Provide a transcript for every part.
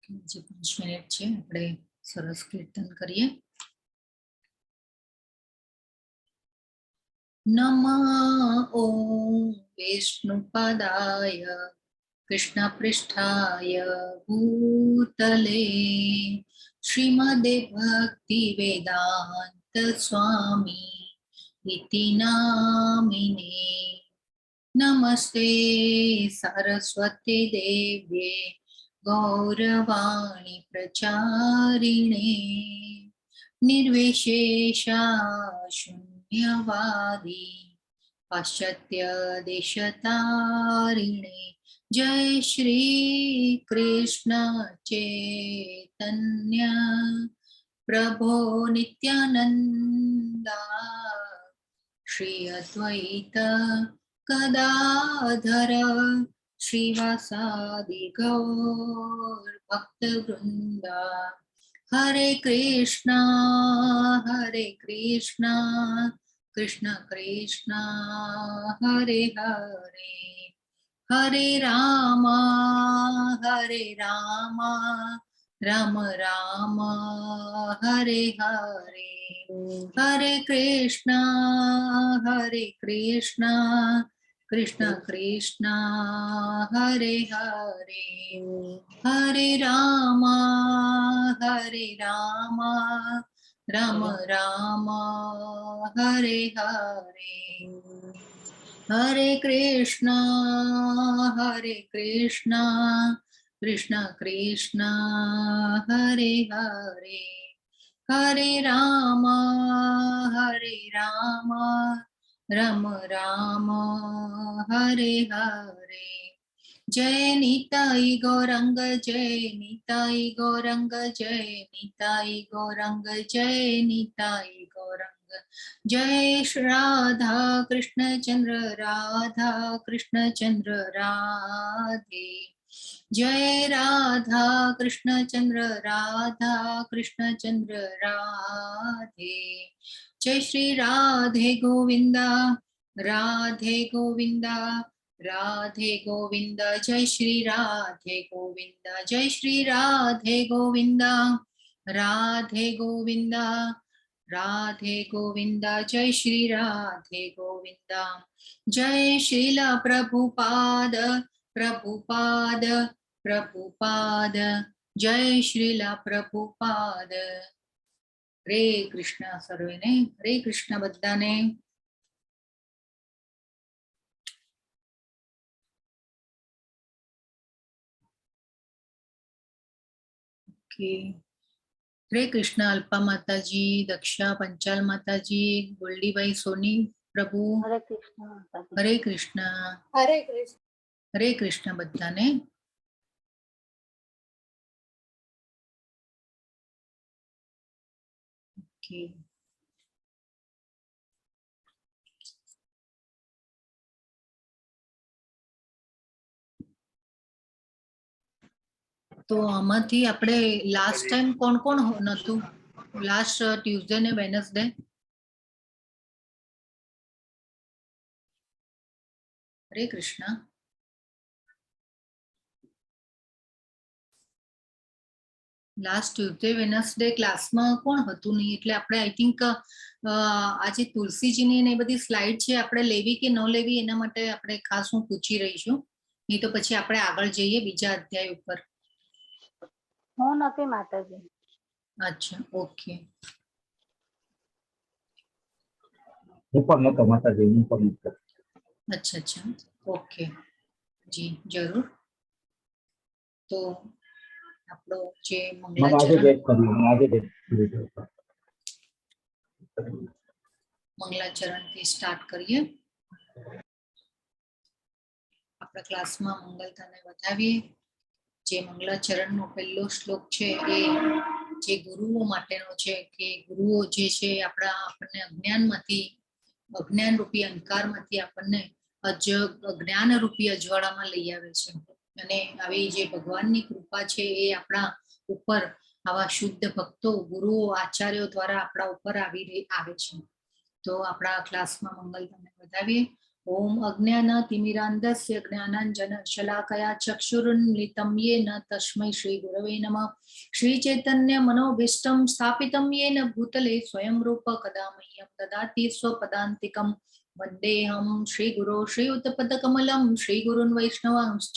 જે 5 મિનિટ છે આપણે સરસ કીર્તન કરીએ. નમઃ ઓમ વિષ્ણુપદાય કૃષ્ણપૃષ્ઠાય ભૂતલે શ્રીમદે ભક્તિ વેદાંત સ્વામી ઇતિ નામિને. નમસ્તે સરસ્વતી દેવ્યે ગૌરવાણી પ્રચારિણે निर्विशेषा शून्यवादी पाश्चात्य देशतारिणे. जय श्री कृष्ण चैतन्य प्रभो नित्यानंदा श्री अद्वैत गदाधर श्रीवासादि गौर भक्त वृंदा. हरे कृष्णा कृष्ण कृष्ण हरे हरे हरे राम राम राम हरे हरे. हरे कृष्णा कृष्ण कृष्ण हरे हरे हरे राम राम राम हरे हरे. हरे कृष्णा कृष्ण कृष्ण हरे हरे हरे राम राम राम हरे हरे. जय निताई गौरंग जय निताई गौरंग जय निताई गौरंग जय निताई गौरंग. जय राधा कृष्ण चंद्र राधे. जय राधा कृष्ण चंद्र राधे. जय श्री राधे गोविंदा राधे गोविंदा राधे गोविंदा. जय श्री राधे गोविंदा जय श्री राधे गोविंदा राधे गोविंदा राधे गोविंदा. जय श्री राधे गोविंदा. जय श्रीला प्रभुपाद प्रभुपाद प्रभुपाद. जय श्रीला प्रभुपाद. हरे कृष्ण सर्वेने. हरे कृष्ण बधाने. हरे कृष्ण अल्पा माता जी, दक्षा पंचाल माता जी, गोल्डी भाई सोनी प्रभु. हरे कृष्ण हरे कृष्ण हरे कृष्ण हरे कृष्ण बधाने. ओके तो આમાંથી આપણે લાસ્ટ ટાઈમ કોણ કોણ નતું લાસ્ટ ટ્યુઝડે ને વેનસડે? હરે કૃષ્ણ. લાસ્ટ ટ્યુઝડે વેનસડે ક્લાસમાં કોણ હતું નહીં એટલે આપણે આઈ થિંક આજે તુલસીજીની ને બધી સ્લાઇડ છે આપણે લેવી કે ન લેવી એના માટે આપણે ખાસ હું પૂછી રહી છું. નહીં તો પછી આપણે આગળ જઈએ બીજા અધ્યાય ઉપર. હું નથી માતાજી. अच्छा ओके. अच्छा अच्छा ओके जी जरूर. तो આપણો જે મંગલાચરણથી સ્ટાર્ટ કરીએ. આપણા ક્લાસમાં મંગલતાને વધાવીએ. જે મંગલાચરણનો પહેલો શ્લોક છે એ જે ગુરુઓ માટેનો છે કે ગુરુઓ જે છે આપણા આપણને અજ્ઞાન રૂપી અંધકારમાંથી આપણને જ્ઞાન રૂપી અજવાળામાં લઈ આવે છે. અને આવી જે ભગવાનની કૃપા છે એ આપણા ઉપર આવા શુદ્ધ ભક્તો ગુરુઓ આચાર્યો દ્વારા આપણા ઉપર આવે છે. તો આપણા ક્લાસમાં મંગલતાને વધાવીએ. ઓમ અજ્ઞાનતિમિરાન્ધસ્ય જ્ઞાનાંજનશલાકયા ચક્ષુરુન્મિલિतं येन તસ્मै શ્રી ગુરવે નમઃ. શ્રી ચૈતન્ય મનોભીષ્ટં સ્થાપિतं येन ભૂતલે સ્વયં રૂપ કદા મह्यं દદાતિ સ્વપદાન્તિકં. વંદેહમ શ્રી ગુરો શ્રીયુતપદકમલં શ્રી ગુરુन् વૈષ્ણવાંશ્ચ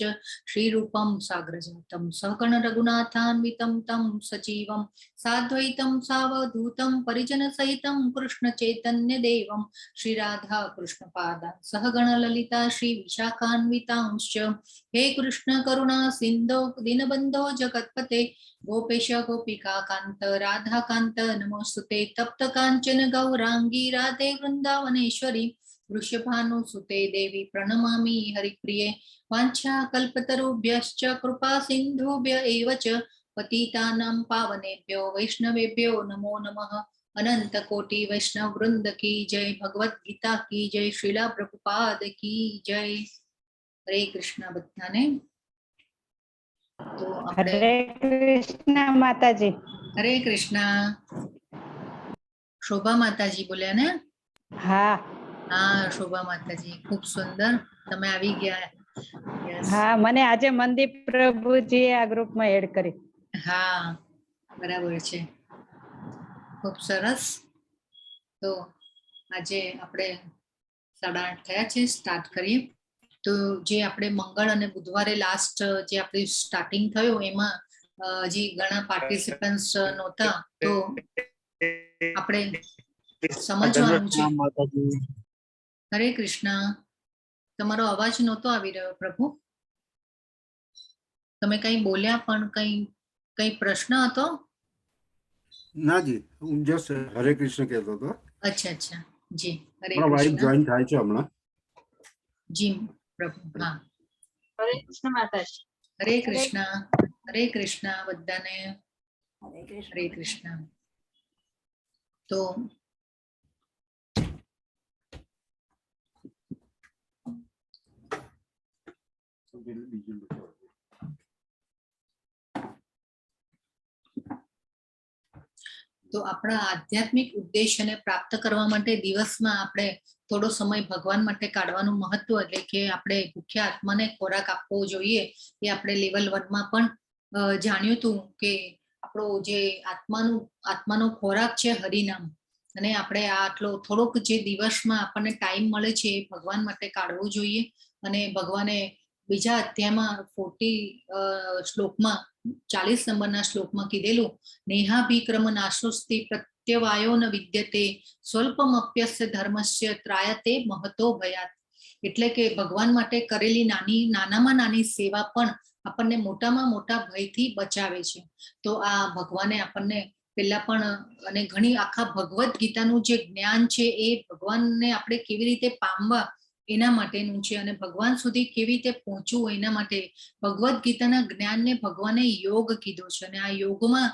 શ્રી રૂપં સાગ્રજાતં સહગણ રઘુનાથાન્વિतं तं સજીવં સાદ્વૈतं સાવધૂतं પરિજન સહિतं કૃષ્ણ ચૈતન્ય દેવં શ્રી રાધા કૃષ્ણ પાદા સહગણ લલિતા શ્રી વિશાખાન્વિતાંશ્ચ. હે કૃષ્ણ કરુણા સિંધો દીનબંધો જગતપતે ગોપેશ ગોપિકા કાંત રાધા કાંત નમોસ્તુતે. તપ્ત કાંચન ગૌરાંગી રાધે વૃંદાવનેશ્વરી વૃષભાનુસુતે દેવી પ્रणमामि હરિપ્રિયે. વાંછા કલ્પતરુભ્યશ્ચ કૃપા સિંધુભ્ય એવ ચ પતિતાનાં પાવનેભ્યો વૈષ્ણવેભ્યો નમો નમઃ. અનંત કોટી વૈષ્ણવ વૃંદ કી જય. ભગવદ ગીતા કી જય. શ્રીલા પ્રભુપાદ કી જય. હરે કૃષ્ણ બધાને. તો આપણે હરે કૃષ્ણ માતાજી. હરે કૃષ્ણ. શોભા માતાજી બોલ્યા ને? હા હા શોભા માતાજી, ખૂબ સુંદર, તમે આવી ગયા. Yes. હા, મને આજે મનદીપ પ્રભુજીએ આ ગ્રુપમાં એડ કરી. હા બરાબર છે, ખૂબ સરસ. તો આજે આપણે 8:30 થયા છે, સ્ટાર્ટ કરીએ. તો જે આપણે મંગળ અને બુધવારે લાસ્ટ જે આપણી સ્ટાર્ટિંગ થયું એમાં હજી ઘણા પાર્ટિસિપન્ટ્સ નહોતા, તો આપણે સમજવાનું છે. હરે કૃષ્ણ. તમારો અવાજ નહોતો આવી રહ્યો પ્રભુ. તમે કઈ બોલ્યા પણ કઈ પ્રશ્ન હતો? ના જી, હું જસ્ટ હરે કૃષ્ણ કહેતો હતો. અચ્છા અચ્છા જી. હરે મારા વાઇફ કૃષ્ણ જોઈન થાય છે હમણાં. જી પ્રભુ. હા હરે કૃષ્ણ માતાજી. હરે કૃષ્ણ. હરે કૃષ્ણ બધાને. હરે કૃષ્ણ. તો આપણા આધ્યાત્મિક ઉદ્દેશ્યને પ્રાપ્ત કરવા માટે દિવસમાં આપણે થોડો સમય ભગવાન માટે કાઢવાનું મહત્વ, એટલે કે આપણે ભૂખ્યા આત્માને ખોરાક આપવો જોઈએ. એ આપણે લેવલ 1 માં પણ જાણ્યું હતું કે આપણો જે આત્માનો ખોરાક છે હરિનામ, અને આપણે આટલો થોડોક જે દિવસમાં આપણને ટાઈમ મળે છે એ ભગવાન માટે કાઢવો જોઈએ. અને ભગવાને બીજા અધ્યાયમાં 40 શ્લોકમાં 40 નંબરના શ્લોકમાં કીધેલું, નેહાભિક્રમ નાશોસ્તિ પ્રત્યવાયો ન વિદ્યતે સ્વલ્પમપ્યસ્ય ધર્મસ્ય ત્રાયતે મહતો ભયાત. એટલે કે ભગવાન માટે કરેલી નાનામાં નાની સેવા પણ આપણને મોટામાં મોટા ભયથી બચાવે છે. તો આ ભગવાને આપણને પહેલા પણ અને ઘણી આખા ભગવદ્ ગીતાનું જે જ્ઞાન છે એ ભગવાનને આપણે કેવી રીતે પામવા એના માટેનું છે, અને ભગવાન સુધી કેવી રીતે પહોંચવું એના માટે ભગવદ્ ગીતાના જ્ઞાનને ભગવાને યોગ કીધો છે. અને આ યોગમાં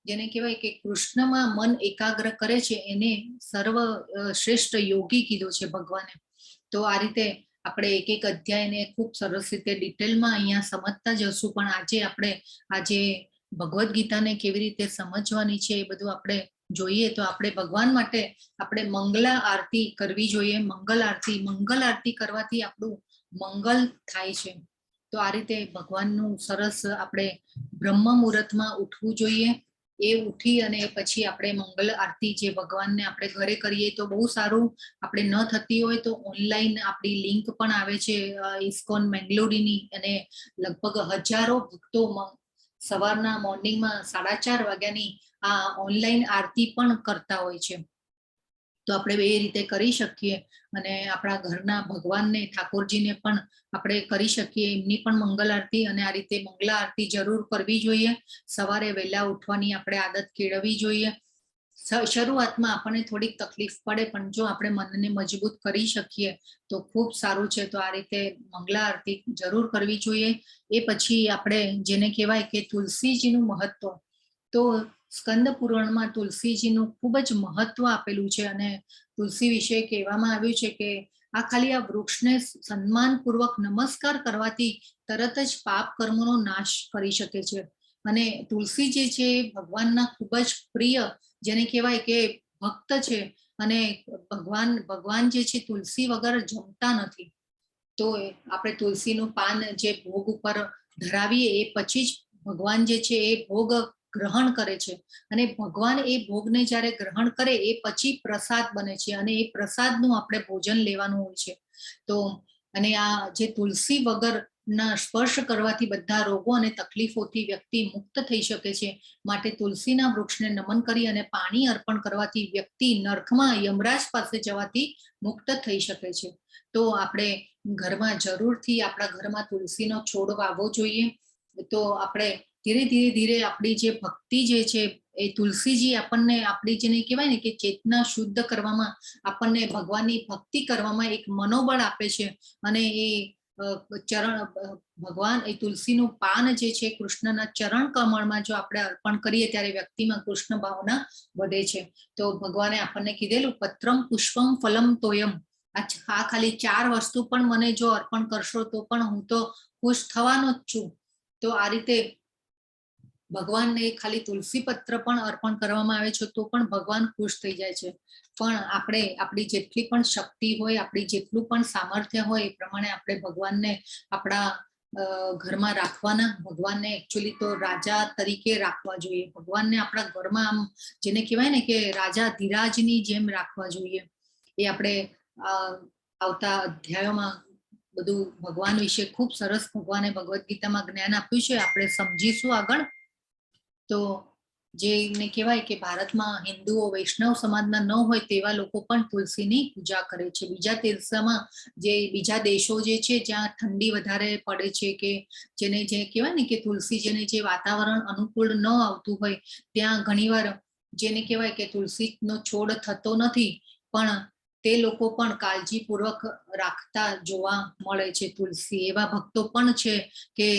જેને કહેવાય કે કૃષ્ણમાં મન એકાગ્ર કરે છે એને સર્વ શ્રેષ્ઠ યોગી કીધો છે ભગવાને. તો આ રીતે આપણે એક એક અધ્યાયને ખૂબ સરસ રીતે ડિટેલમાં અહીંયા સમજતા જશું. પણ આજે ભગવદ્ ગીતાને કેવી રીતે સમજવાની છે એ બધું આપણે જોઈએ. તો આપણે ભગવાન માટે આપણે મંગલા આરતી કરવી જોઈએ. મંગલ આરતી કરવાથી આપણું મંગલ થાય છે. તો આ રીતે ભગવાનનું સરસ આપણે બ્રહ્મ મુહૂર્તમાં ઉઠવું જોઈએ. એ ઉઠી અને પછી આપણે મંગલ આરતી જે ભગવાનને આપણે ઘરે કરીએ તો બહુ સારું. આપણે ન થતી હોય તો ઓનલાઈન આપણી લિંક પણ આવે છે ઇસ્કોન મેંગલોડીની, અને લગભગ હજારો ભક્તો સવારના મોર્નિંગમાં 4:30 વાગ્યાની આ ઓનલાઈન આરતી પણ કરતા હોય છે. તો આપણે એ રીતે કરી શકીએ, અને આપણા ઘરના ભગવાનને ઠાકોરજીને પણ આપણે કરી શકીએ એમની પણ મંગલ આરતી. અને આ રીતે મંગલા આરતી જરૂર કરવી જોઈએ. સવારે વહેલા ઉઠવાની આપણે આદત કેળવવી જોઈએ. શરૂઆતમાં આપણને થોડીક તકલીફ પડે, પણ જો આપણે મનને મજબૂત કરી શકીએ તો ખૂબ સારું છે. તો આ રીતે મંગલા આરતી જરૂર કરવી જોઈએ. એ પછી આપણે જેને કહેવાય કે તુલસીજીનું મહત્વ, તો સ્કંદ પુરાણમાં તુલસીજીનું ખૂબ જ મહત્વ આપેલું છે. અને તુલસી વિશે કહેવામાં આવ્યું છે કે આ ખાલી આ વૃક્ષને સન્માનપૂર્વક નમસ્કાર કરવાથી તરત જ પાપ કર્મોનો નાશ કરી શકે છે. અને તુલસી જે છે ભગવાનના ખૂબ જ પ્રિય, જેને કહેવાય કે ભક્ત છે. અને ભગવાન જે છે તુલસી વગર જમતા નથી. તો આપણે તુલસીનું પાન જે ભોગ ઉપર ધરાવીએ એ પછી જ ભગવાન જે છે એ ભોગ ગ્રહણ કરે છે, અને ભગવાન એ ભોગને જ્યારે ગ્રહણ કરે એ પછી પ્રસાદ બને છે, અને એ પ્રસાદનું આપણે ભોજન લેવાનું હોય છે. તો અને આ જે તુલસી વગરના સ્પર્શ કરવાથી બધા રોગો અને તકલીફોથી વ્યક્તિ મુક્ત થઈ શકે છે. માટે તુલસીના વૃક્ષને નમન કરી અને પાણી અર્પણ કરવાથી વ્યક્તિ નરકમાં યમરાજ પાસે જવાથી મુક્ત થઈ શકે છે. તો આપણે ઘરમાં જરૂરથી આપણા ઘરમાં તુલસીનો છોડ વાવવો જોઈએ. તો આપણે ધીરે આપણી જે ભક્તિ જે છે એ તુલસીજી આપણને આપણી જેને કહેવાય ને કે ચેતના શુદ્ધ કરવામાં, આપણને ભગવાનની ભક્તિ કરવામાં એક મનોબળ આપે છે. અને એ ભગવાન એ તુલસીનું પાન જે છે કૃષ્ણના ચરણ કમળમાં જો આપણે અર્પણ કરીએ ત્યારે વ્યક્તિમાં કૃષ્ણ ભાવના વધે છે. તો ભગવાને આપણને કીધેલું પત્રમ પુષ્પમ ફલમ તોયમ, આ ખાલી 4 વસ્તુ પણ મને જો અર્પણ કરશો તો પણ હું તો ખુશ થવાનો જ છું. તો આ રીતે ભગવાનને ખાલી તુલસી પત્ર પણ અર્પણ કરવામાં આવે છે તો પણ ભગવાન ખુશ થઈ જાય છે. પણ આપણે આપણી જેટલી પણ શક્તિ હોય, આપણી જેટલું પણ સામર્થ્ય હોય એ પ્રમાણે આપણે ભગવાનને આપણા ઘરમાં રાખવાના. ભગવાનને એકચ્યુઅલી તો રાજા તરીકે રાખવા જોઈએ. ભગવાનને આપણા ઘરમાં આમ જેને કહેવાય ને કે રાજા ધીરાજની જેમ રાખવા જોઈએ. એ આપણે આવતા અધ્યાયોમાં બધું ભગવાન વિશે ખૂબ સરસ ભગવાને ભગવદ્ ગીતામાં જ્ઞાન આપ્યું છે, આપણે સમજીશું આગળ. તો જેને કહેવાય કે ભારતમાં હિન્દુઓ વૈષ્ણવ સમાજના ન હોય તેવા લોકો પણ તુલસીની પૂજા કરે છે. બીજા દેશો જે છે જ્યાં ઠંડી વધારે પડે છે, કે જેને જે કહેવાય ને કે તુલસી જેને જે વાતાવરણ અનુકૂળ ન આવતું હોય ત્યાં ઘણીવાર જેને કહેવાય કે તુલસીનો છોડ થતો નથી, પણ તે લોકો પણ કાળજીપૂર્વક રાખતા જોવા મળે છે. તુલસી એવા ભક્તો પણ છે કે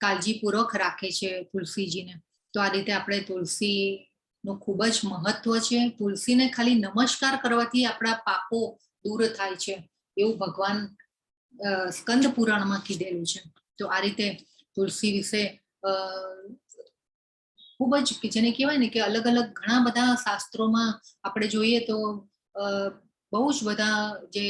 કાળજીપૂર્વક રાખે છે તુલસીજીને. તો આ રીતે આપણે તુલસીનું ખૂબ જ મહત્વ છે. તુલસીને ખાલી નમસ્કાર કરવાથી આપણા પાપો દૂર થાય છે એવું ભગવાન સ્કંદ પુરાણમાં કીધેલું છે. તો આ રીતે તુલસી વિશે ખૂબ જ જેને કહેવાય ને કે અલગ અલગ ઘણા બધા શાસ્ત્રોમાં આપણે જોઈએ તો બહુ જ બધા જે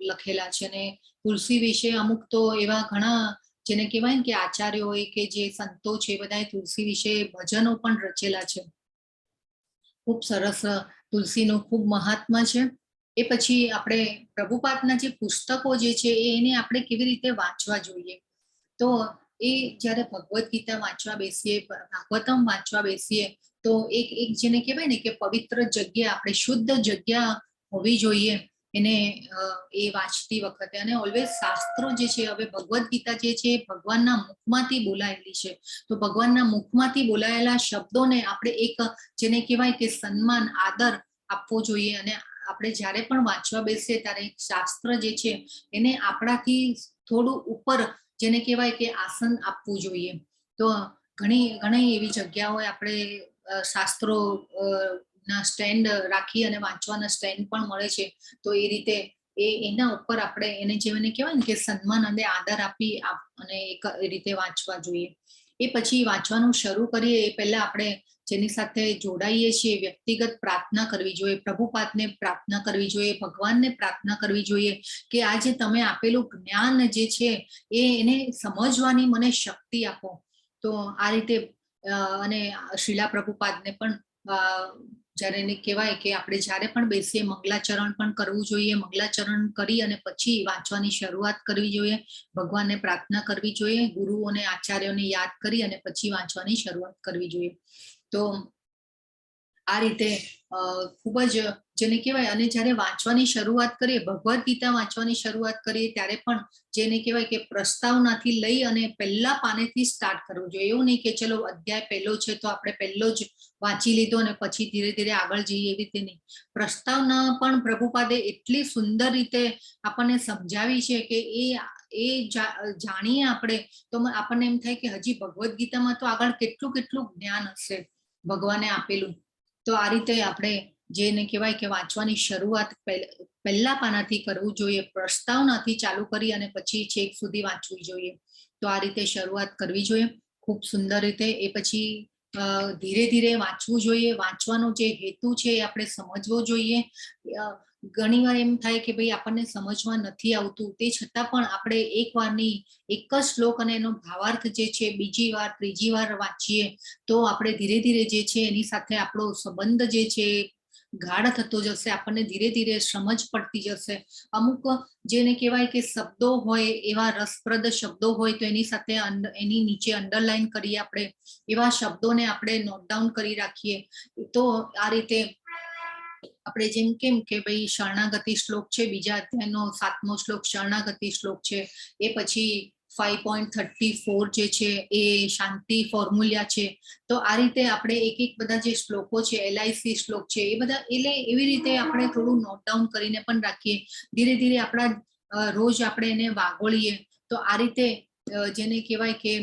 લખેલા છે. અને તુલસી વિશે અમુક તો એવા ઘણા જેને કહેવાય ને કે આચાર્યો હોય કે જે સંતો છે બધા તુલસી વિશે ભજનો પણ રચેલા છે. ખૂબ સરસ તુલસીનું ખૂબ મહાત્મા છે. એ પછી આપણે પ્રભુપાદના જે પુસ્તકો જે છે એને આપણે કેવી રીતે વાંચવા જોઈએ. તો એ જ્યારે ભગવદ્ ગીતા વાંચવા બેસીએ, ભાગવતમ વાંચવા બેસીએ તો એક જેને કહેવાય ને કે પવિત્ર જગ્યા, આપણે શુદ્ધ જગ્યા હોવી જોઈએ એને એ વાંચતી વખતે. અને ઓલવેઝ શાસ્ત્રો જે છે, હવે ભગવદ્ ગીતા જે છે ભગવાનના મુખમાંથી બોલાયેલી છે, તો ભગવાનના મુખમાંથી બોલાયેલા શબ્દોને આપણે એક જેને કહેવાય કે સન્માન, આદર આપવો જોઈએ. અને આપણે જ્યારે પણ વાંચવા બેસીએ ત્યારે શાસ્ત્ર જે છે એને આપણાથી થોડું ઉપર જેને કહેવાય કે આસન આપવું જોઈએ. તો ઘણી એવી જગ્યાઓએ આપણે શાસ્ત્રો ના સ્ટેન્ડ રાખી અને વાંચવાના સ્ટેન્ડ પણ મળે છે. તો એ રીતે એના ઉપર આપણે એને જેને કહેવાય ને કે સન્માન અને આદર આપી અને એ રીતે વાંચવા જોઈએ. એ પછી વાંચવાનું શરૂ કરીએ એ પહેલા આપણે જેની સાથે જોડાઈએ છીએ વ્યક્તિગત પ્રાર્થના કરવી જોઈએ, પ્રભુપાદને પ્રાર્થના કરવી જોઈએ, ભગવાનને પ્રાર્થના કરવી જોઈએ કે આ જે તમે આપેલું જ્ઞાન જે છે એને સમજવાની મને શક્તિ આપો. તો આ રીતે અને શીલા પ્રભુપાદને પણ જ્યારે એને કહેવાય કે આપણે જ્યારે પણ બેસીએ મંગલાચરણ પણ કરવું જોઈએ. મંગલાચરણ કરી અને પછી વાંચવાની શરૂઆત કરવી જોઈએ, ભગવાનને પ્રાર્થના કરવી જોઈએ, ગુરુઓને આચાર્યોને યાદ કરી અને પછી વાંચવાની શરૂઆત કરવી જોઈએ. તો આ રીતે ખૂબ જ જેને કહેવાય, અને જ્યારે વાંચવાની શરૂઆત કરીએ, ભગવદ્ ગીતા વાંચવાની શરૂઆત કરીએ ત્યારે પણ જેને કહેવાય કે પ્રસ્તાવનાથી લઈ અને પહેલા પાનેથી સ્ટાર્ટ કરવું જોઈએ. એવું નહીં કે ચલો અધ્યાય પહેલો છે તો આપણે પહેલો જ વાંચી લીધો અને પછી ધીરે ધીરે આગળ જઈએ, એવી રીતે નહીં. પ્રસ્તાવના પણ પ્રભુપાદે એટલી સુંદર રીતે આપણને સમજાવી છે કે એ જાણીએ આપણે તો આપણને એમ થાય કે હજી ભગવદ્ ગીતામાં તો આગળ કેટલું જ્ઞાન હશે ભગવાને આપેલું. તો આ રીતે આપણે જેને કહેવાય કે વાંચવાની શરૂઆત પહેલા પાનાથી કરવું જોઈએ, પ્રસ્તાવનાથી ચાલુ કરી અને પછી છેક સુધી વાંચવું જોઈએ. તો આ રીતે શરૂઆત કરવી જોઈએ ખૂબ સુંદર રીતે. એ પછી ધીરે ધીરે વાંચવું જોઈએ. વાંચવાનો જે હેતુ છે એ આપણે સમજવો જોઈએ. ઘણી વાર એમ થાય કે ભાઈ આપણને સમજવા નથી આવતું, તે છતાં પણ આપણે એક વારની એક જ શ્લોક અને એનો ભાવાર્થ જે છે બીજી વાર ત્રીજી વાર વાંચીએ તો આપણે ધીરે ધીરે જે છે એની સાથે આપણો સંબંધ જે છે ગાઢ થતો જશે. આપણને ધીરે ધીરે સમજ પડતી જશે. અમુક જેને કહેવાય કે શબ્દો હોય, એવા રસપ્રદ શબ્દો હોય તો એની સાથે એની નીચે અંડરલાઈન કરીએ આપણે, એવા શબ્દોને આપણે નોટ ડાઉન કરી રાખીએ. તો આ રીતે આપણે જેમ કેમ કે ભાઈ શરણાગતિ શ્લોક છે, બીજા અધ્યાયનો 7મો શ્લોક શરણાગતિ શ્લોક છે. એ પછી 5.34 જે છે એ શાંતિ ફોર્મ્યુલા છે. તો આ રીતે આપણે એક એક બધા જે શ્લોકો છે, LIC શ્લોક છે, એ બધા એટલે એવી રીતે આપણે થોડું નોટ ડાઉન કરીને પણ રાખીએ. ધીરે ધીરે આપણા રોજ આપણે એને વાગોળીએ. તો આ રીતે જેને કહેવાય કે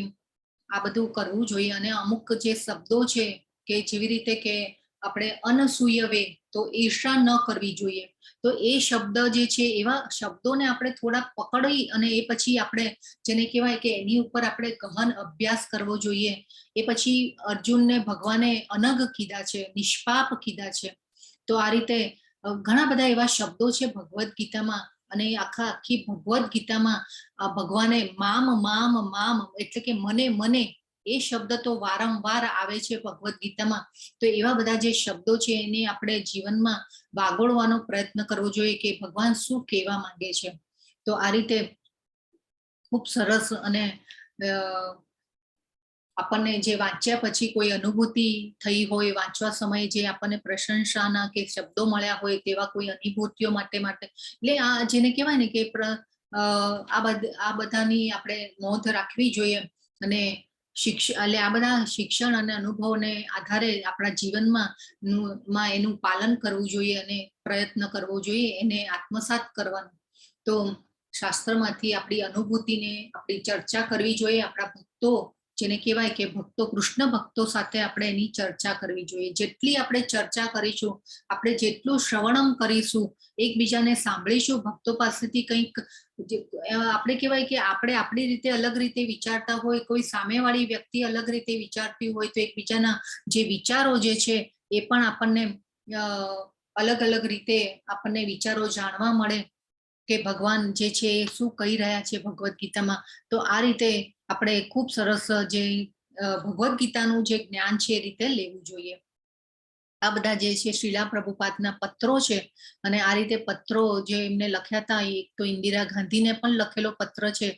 આ બધું કરવું જોઈએ. અને અમુક જે શબ્દો છે કે જેવી રીતે કે આપણે અનસૂયવે તો ઈર્ષા ન કરવી જોઈએ. તો એ શબ્દ જે છે એવા શબ્દોને આપણે થોડા પકડી અને એ પછી આપણે જેને કહેવાય કે એની ઉપર આપણે ગહન અભ્યાસ કરવો જોઈએ. એ પછી અર્જુનને ભગવાને અનગ કીધા છે, નિષ્પાપ કીધા છે. તો આ રીતે ઘણા બધા એવા શબ્દો છે ભગવદ્ ગીતામાં. અને આખી ભગવદ્ ગીતામાં ભગવાને મામ મામ મામ એટલે કે મને મને એ શબ્દ તો વારંવાર આવે છે ભગવદ્ ગીતામાં. તો એવા બધા જે શબ્દો છે એને આપણે જીવનમાં વાગોળવાનો પ્રયત્ન કરવો જોઈએ કે ભગવાન શું કહેવા માંગે છે. તો આ રીતે ખૂબ સરસ. અને આપણને જે વાંચ્યા પછી કોઈ અનુભૂતિ થઈ હોય, વાંચવા સમયે જે આપણને પ્રશંસાના કે શબ્દો મળ્યા હોય તેવા કોઈ અનુભૂતિઓ માટે એટલે આ જેને કહેવાય ને કે આ બધાની આપણે નોંધ રાખવી જોઈએ. અને એટલે આ બધા શિક્ષણ અને અનુભવને આધારે આપણા જીવનમાં એનું પાલન કરવું જોઈએ અને પ્રયત્ન કરવો જોઈએ એને આત્મસાત કરવાનો. તો શાસ્ત્રમાંથી આપણી અનુભૂતિને આપણી ચર્ચા કરવી જોઈએ. આપણા ભક્તો જેને કહેવાય કે ભક્તો, કૃષ્ણ ભક્તો સાથે આપણે એની ચર્ચા કરવી જોઈએ. જેટલી આપણે ચર્ચા કરીશું, આપણે જેટલું શ્રવણમ કરીશું, એકબીજાને સાંભળીશું, ભક્તો પાસેથી કંઈક આપણે કહેવાય કે આપણે આપણી રીતે અલગ રીતે વિચારતા હોય, કોઈ સામેવાળી વ્યક્તિ અલગ રીતે વિચારતી હોય, તો એકબીજાના જે વિચારો જે છે એ પણ આપણને અલગ અલગ રીતે આપણને વિચારો જાણવા મળે કે ભગવાન જે છે એ શું કહી રહ્યા છે ભગવદ્ ગીતામાં. તો આ રીતે આપણે ખૂબ સરસ જે ભગવદ્ ગીતાનું જે જ્ઞાન છે એ રીતે લેવું જોઈએ. આ બધા જે છે શ્રીલા પ્રભુપાદના પત્રો છે. અને આ રીતે પત્રો જે એમને લખ્યા હતા, એક તો ઇન્દિરા ગાંધીને પણ લખેલો પત્ર છે.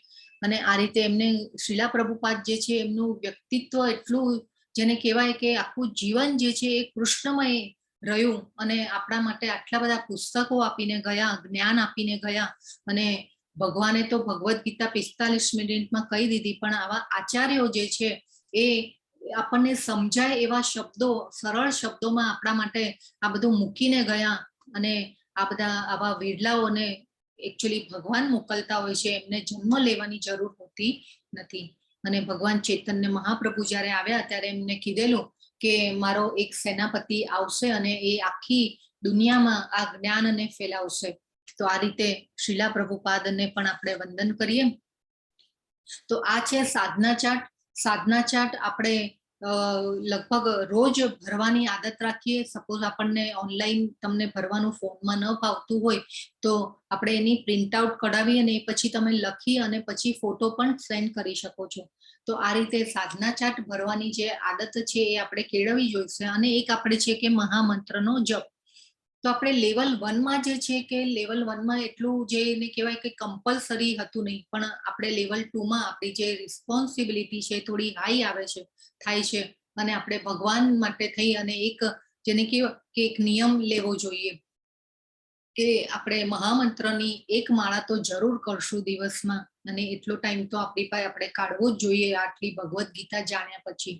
અને આ રીતે એમને શ્રીલા પ્રભુપાદ જે છે એમનું વ્યક્તિત્વ એટલું જેને કહેવાય કે આખું જીવન જે છે એ કૃષ્ણમય રહ્યું. અને આપણા માટે આટલા બધા પુસ્તકો આપીને ગયા, જ્ઞાન આપીને ગયા. અને ભગવાને તો ભગવદ્ ગીતા 45 મિનિટમાં કહી દીધી, પણ આવા આચાર્યો જે છે એ આપણને સમજાય એવા શબ્દો, સરળ શબ્દોમાં આપણા માટે આ બધું મૂકીને ગયા. અને આ બધા આવા વેડલાઓને એકચ્યુઅલી ભગવાન મોકલતા હોય છે, એમને જન્મ લેવાની જરૂર હોતી નથી. અને ભગવાન ચૈતન્ય મહાપ્રભુ જ્યારે આવ્યા ત્યારે એમને કીધેલું કે મારો એક સેનાપતિ આવશે અને એ આખી દુનિયામાં આ જ્ઞાનને ફેલાવશે. તો આ રીતે શ્રીલા પ્રભુપાદને પણ આપણે વંદન કરીએ. તો આ છે સાધના ચાર્ટ. સાધના ચાર્ટ આપણે લગભગ રોજ ભરવાની આદત રાખીએ. સપોઝ આપણને ઓનલાઈન તમને ભરવાનું ફોર્મમાં ન ફાવતું હોય તો આપણે એની પ્રિન્ટ આઉટ કઢાવી અને પછી તમે લખી અને પછી ફોટો પણ સેન્ડ કરી શકો છો. તો આ રીતે સાધના ચાર્ટ ભરવાની જે આદત છે એ આપણે કેળવવી જોઈશે. અને એક આપણે છે કે મહામંત્રનો જપ. તો આપણે લેવલ 1માં જે છે કે લેવલ 1માં એટલું જે એને કહેવાય કે કમ્પલસરી હતું નહીં, પણ આપણે લેવલ 2માં આપણી જે રિસ્પોન્સિબિલિટી છે થોડી હાઈ આવે છે, થાય છે. અને આપણે ભગવાન માટે થઈ અને એક જેને કહેવાય કે એક નિયમ લેવો જોઈએ કે આપણે મહામંત્રની એક માળા તો જરૂર કરશું દિવસમાં. અને એટલો ટાઈમ તો આપણી પાસે આપણે કાઢવો જ જોઈએ આટલી ભગવદ્ ગીતા જાણ્યા પછી.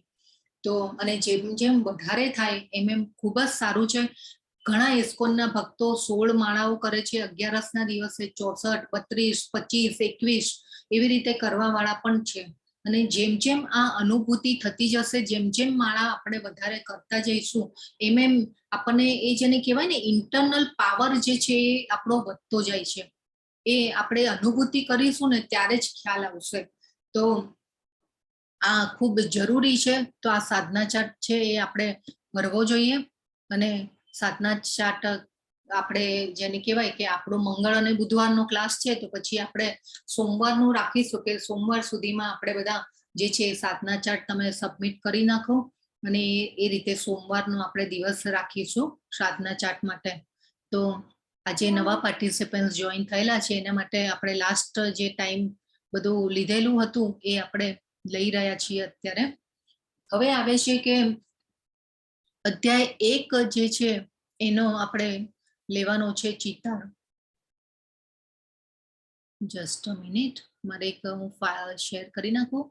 તો અને જેમ જેમ વધારે થાય એમ ખૂબ જ સારું છે. ઘણા ઇસ્કોનના ભક્તો 16 માળાઓ કરે છે 11ના દિવસે, 64, 32, 25, 21 એવી રીતે કરવા વાળા પણ છે. અને જેમ જેમ આ અનુભૂતિ થતી જશે, જેમ જેમ માળા આપણે વધારે કરતા જઈશું, એમ એમ આપણને એ જેને કહેવાય ને ઇન્ટરનલ પાવર જે છે એ આપણો વધતો જાય છે. એ આપણે અનુભૂતિ કરીશું ને ત્યારે જ ખ્યાલ આવશે. તો આ ખૂબ જરૂરી છે. તો આ સાધના ચાર્ટ છે એ આપણે ભરવો જોઈએ. અને સાધના ચાર્ટ આપણે જેને કહેવાય કે આપણો મંગળ અને બુધવારનો ક્લાસ છે, તો પછી આપણે સોમવારનું રાખીશું કે સોમવાર સુધીમાં આપણે બધા જે છે સાધના ચાર્ટ તમે સબમિટ કરી નાખો, અને એ રીતે સોમવારનો આપણે દિવસ રાખીશું સાધના ચાર્ટ માટે. તો આજે નવા પાર્ટિસિપન્ટ જોઈન થયેલા છે એના માટે આપણે લાસ્ટ જે ટાઈમ બધું લીધેલું હતું એ આપણે લઈ રહ્યા છીએ અત્યારે. હવે આવે છે કે અધ્યાય 1 જે છે એનો આપણે લેવાનો છે ચિતાર. જસ્ટ અ મિનિટ, મારે એક હું ફાઇલ શેર કરી નાખું.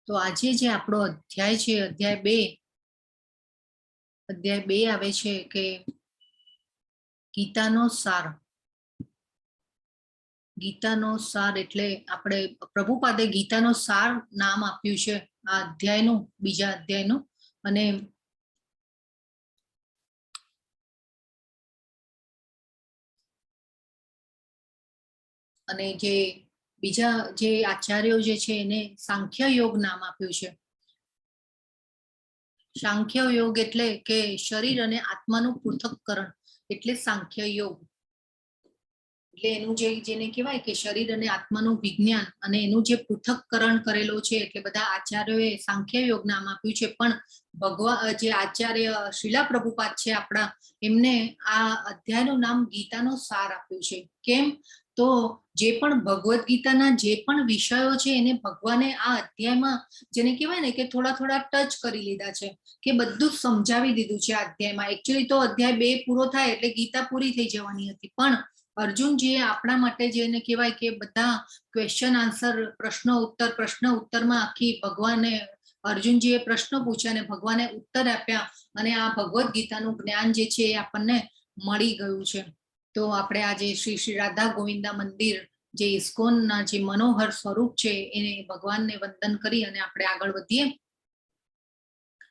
તો આજે જે આપણો અધ્યાય છે અધ્યાય 2 આવે છે કે ગીતાનો સાર. ગીતાનો સાર એટલે આપણે પ્રભુપાદે ગીતાનો સાર નામ આપ્યું છે આ અધ્યાયનું, બીજા અધ્યાયનું. અને જે બીજા જે આચાર્યો જે છે એને સાંખ્ય યોગ નામ આપ્યું છે. સાંખ્ય યોગ એટલે કે શરીર અને આત્માનું પૃથક્કરણ એટલે સાંખ્ય યોગ. એટલે એનું જેને કહેવાય કે શરીર અને આત્માનું વિજ્ઞાન અને એનું જે પૃથક્કરણ કરેલો છે, એટલે બધા આચાર્યોએ સાંખ્ય યોગ નામ આપ્યું છે. પણ ભગવાન જે આચાર્ય શ્રીલા પ્રભુપાદ છે આપણા, એમને આ અધ્યાયનું નામ ગીતાનો સાર આપ્યું છે. કેમ? તો જે પણ ભગવદ્ ગીતાના જે પણ વિષયો છે એને ભગવાને આ અધ્યાયમાં જેને કહેવાય ને કે થોડા થોડા ટચ કરી લીધા છે, કે બધું જ સમજાવી દીધું છે આ અધ્યાયમાં. એકચ્યુઅલી તો અધ્યાય 2 પૂરો થાય એટલે ગીતા પૂરી થઈ જવાની હતી, પણ અર્જુનજીએ આપણા માટે જેને કહેવાય કે બધા ક્વેશ્ચન આન્સર, પ્રશ્ન ઉત્તરમાં આખી ભગવાને અર્જુનજીએ પ્રશ્ન પૂછ્યા અને ભગવાને ઉત્તર આપ્યા, અને આ ભગવદ્ ગીતાનું જ્ઞાન જે છે એ આપણને મળી ગયું છે. તો આપણે આજે શ્રી રાધા ગોવિંદા મંદિર જે ઇસ્કોનના જે મનોહર સ્વરૂપ છે એને ભગવાનને વંદન કરી અને આપણે આગળ વધીએ.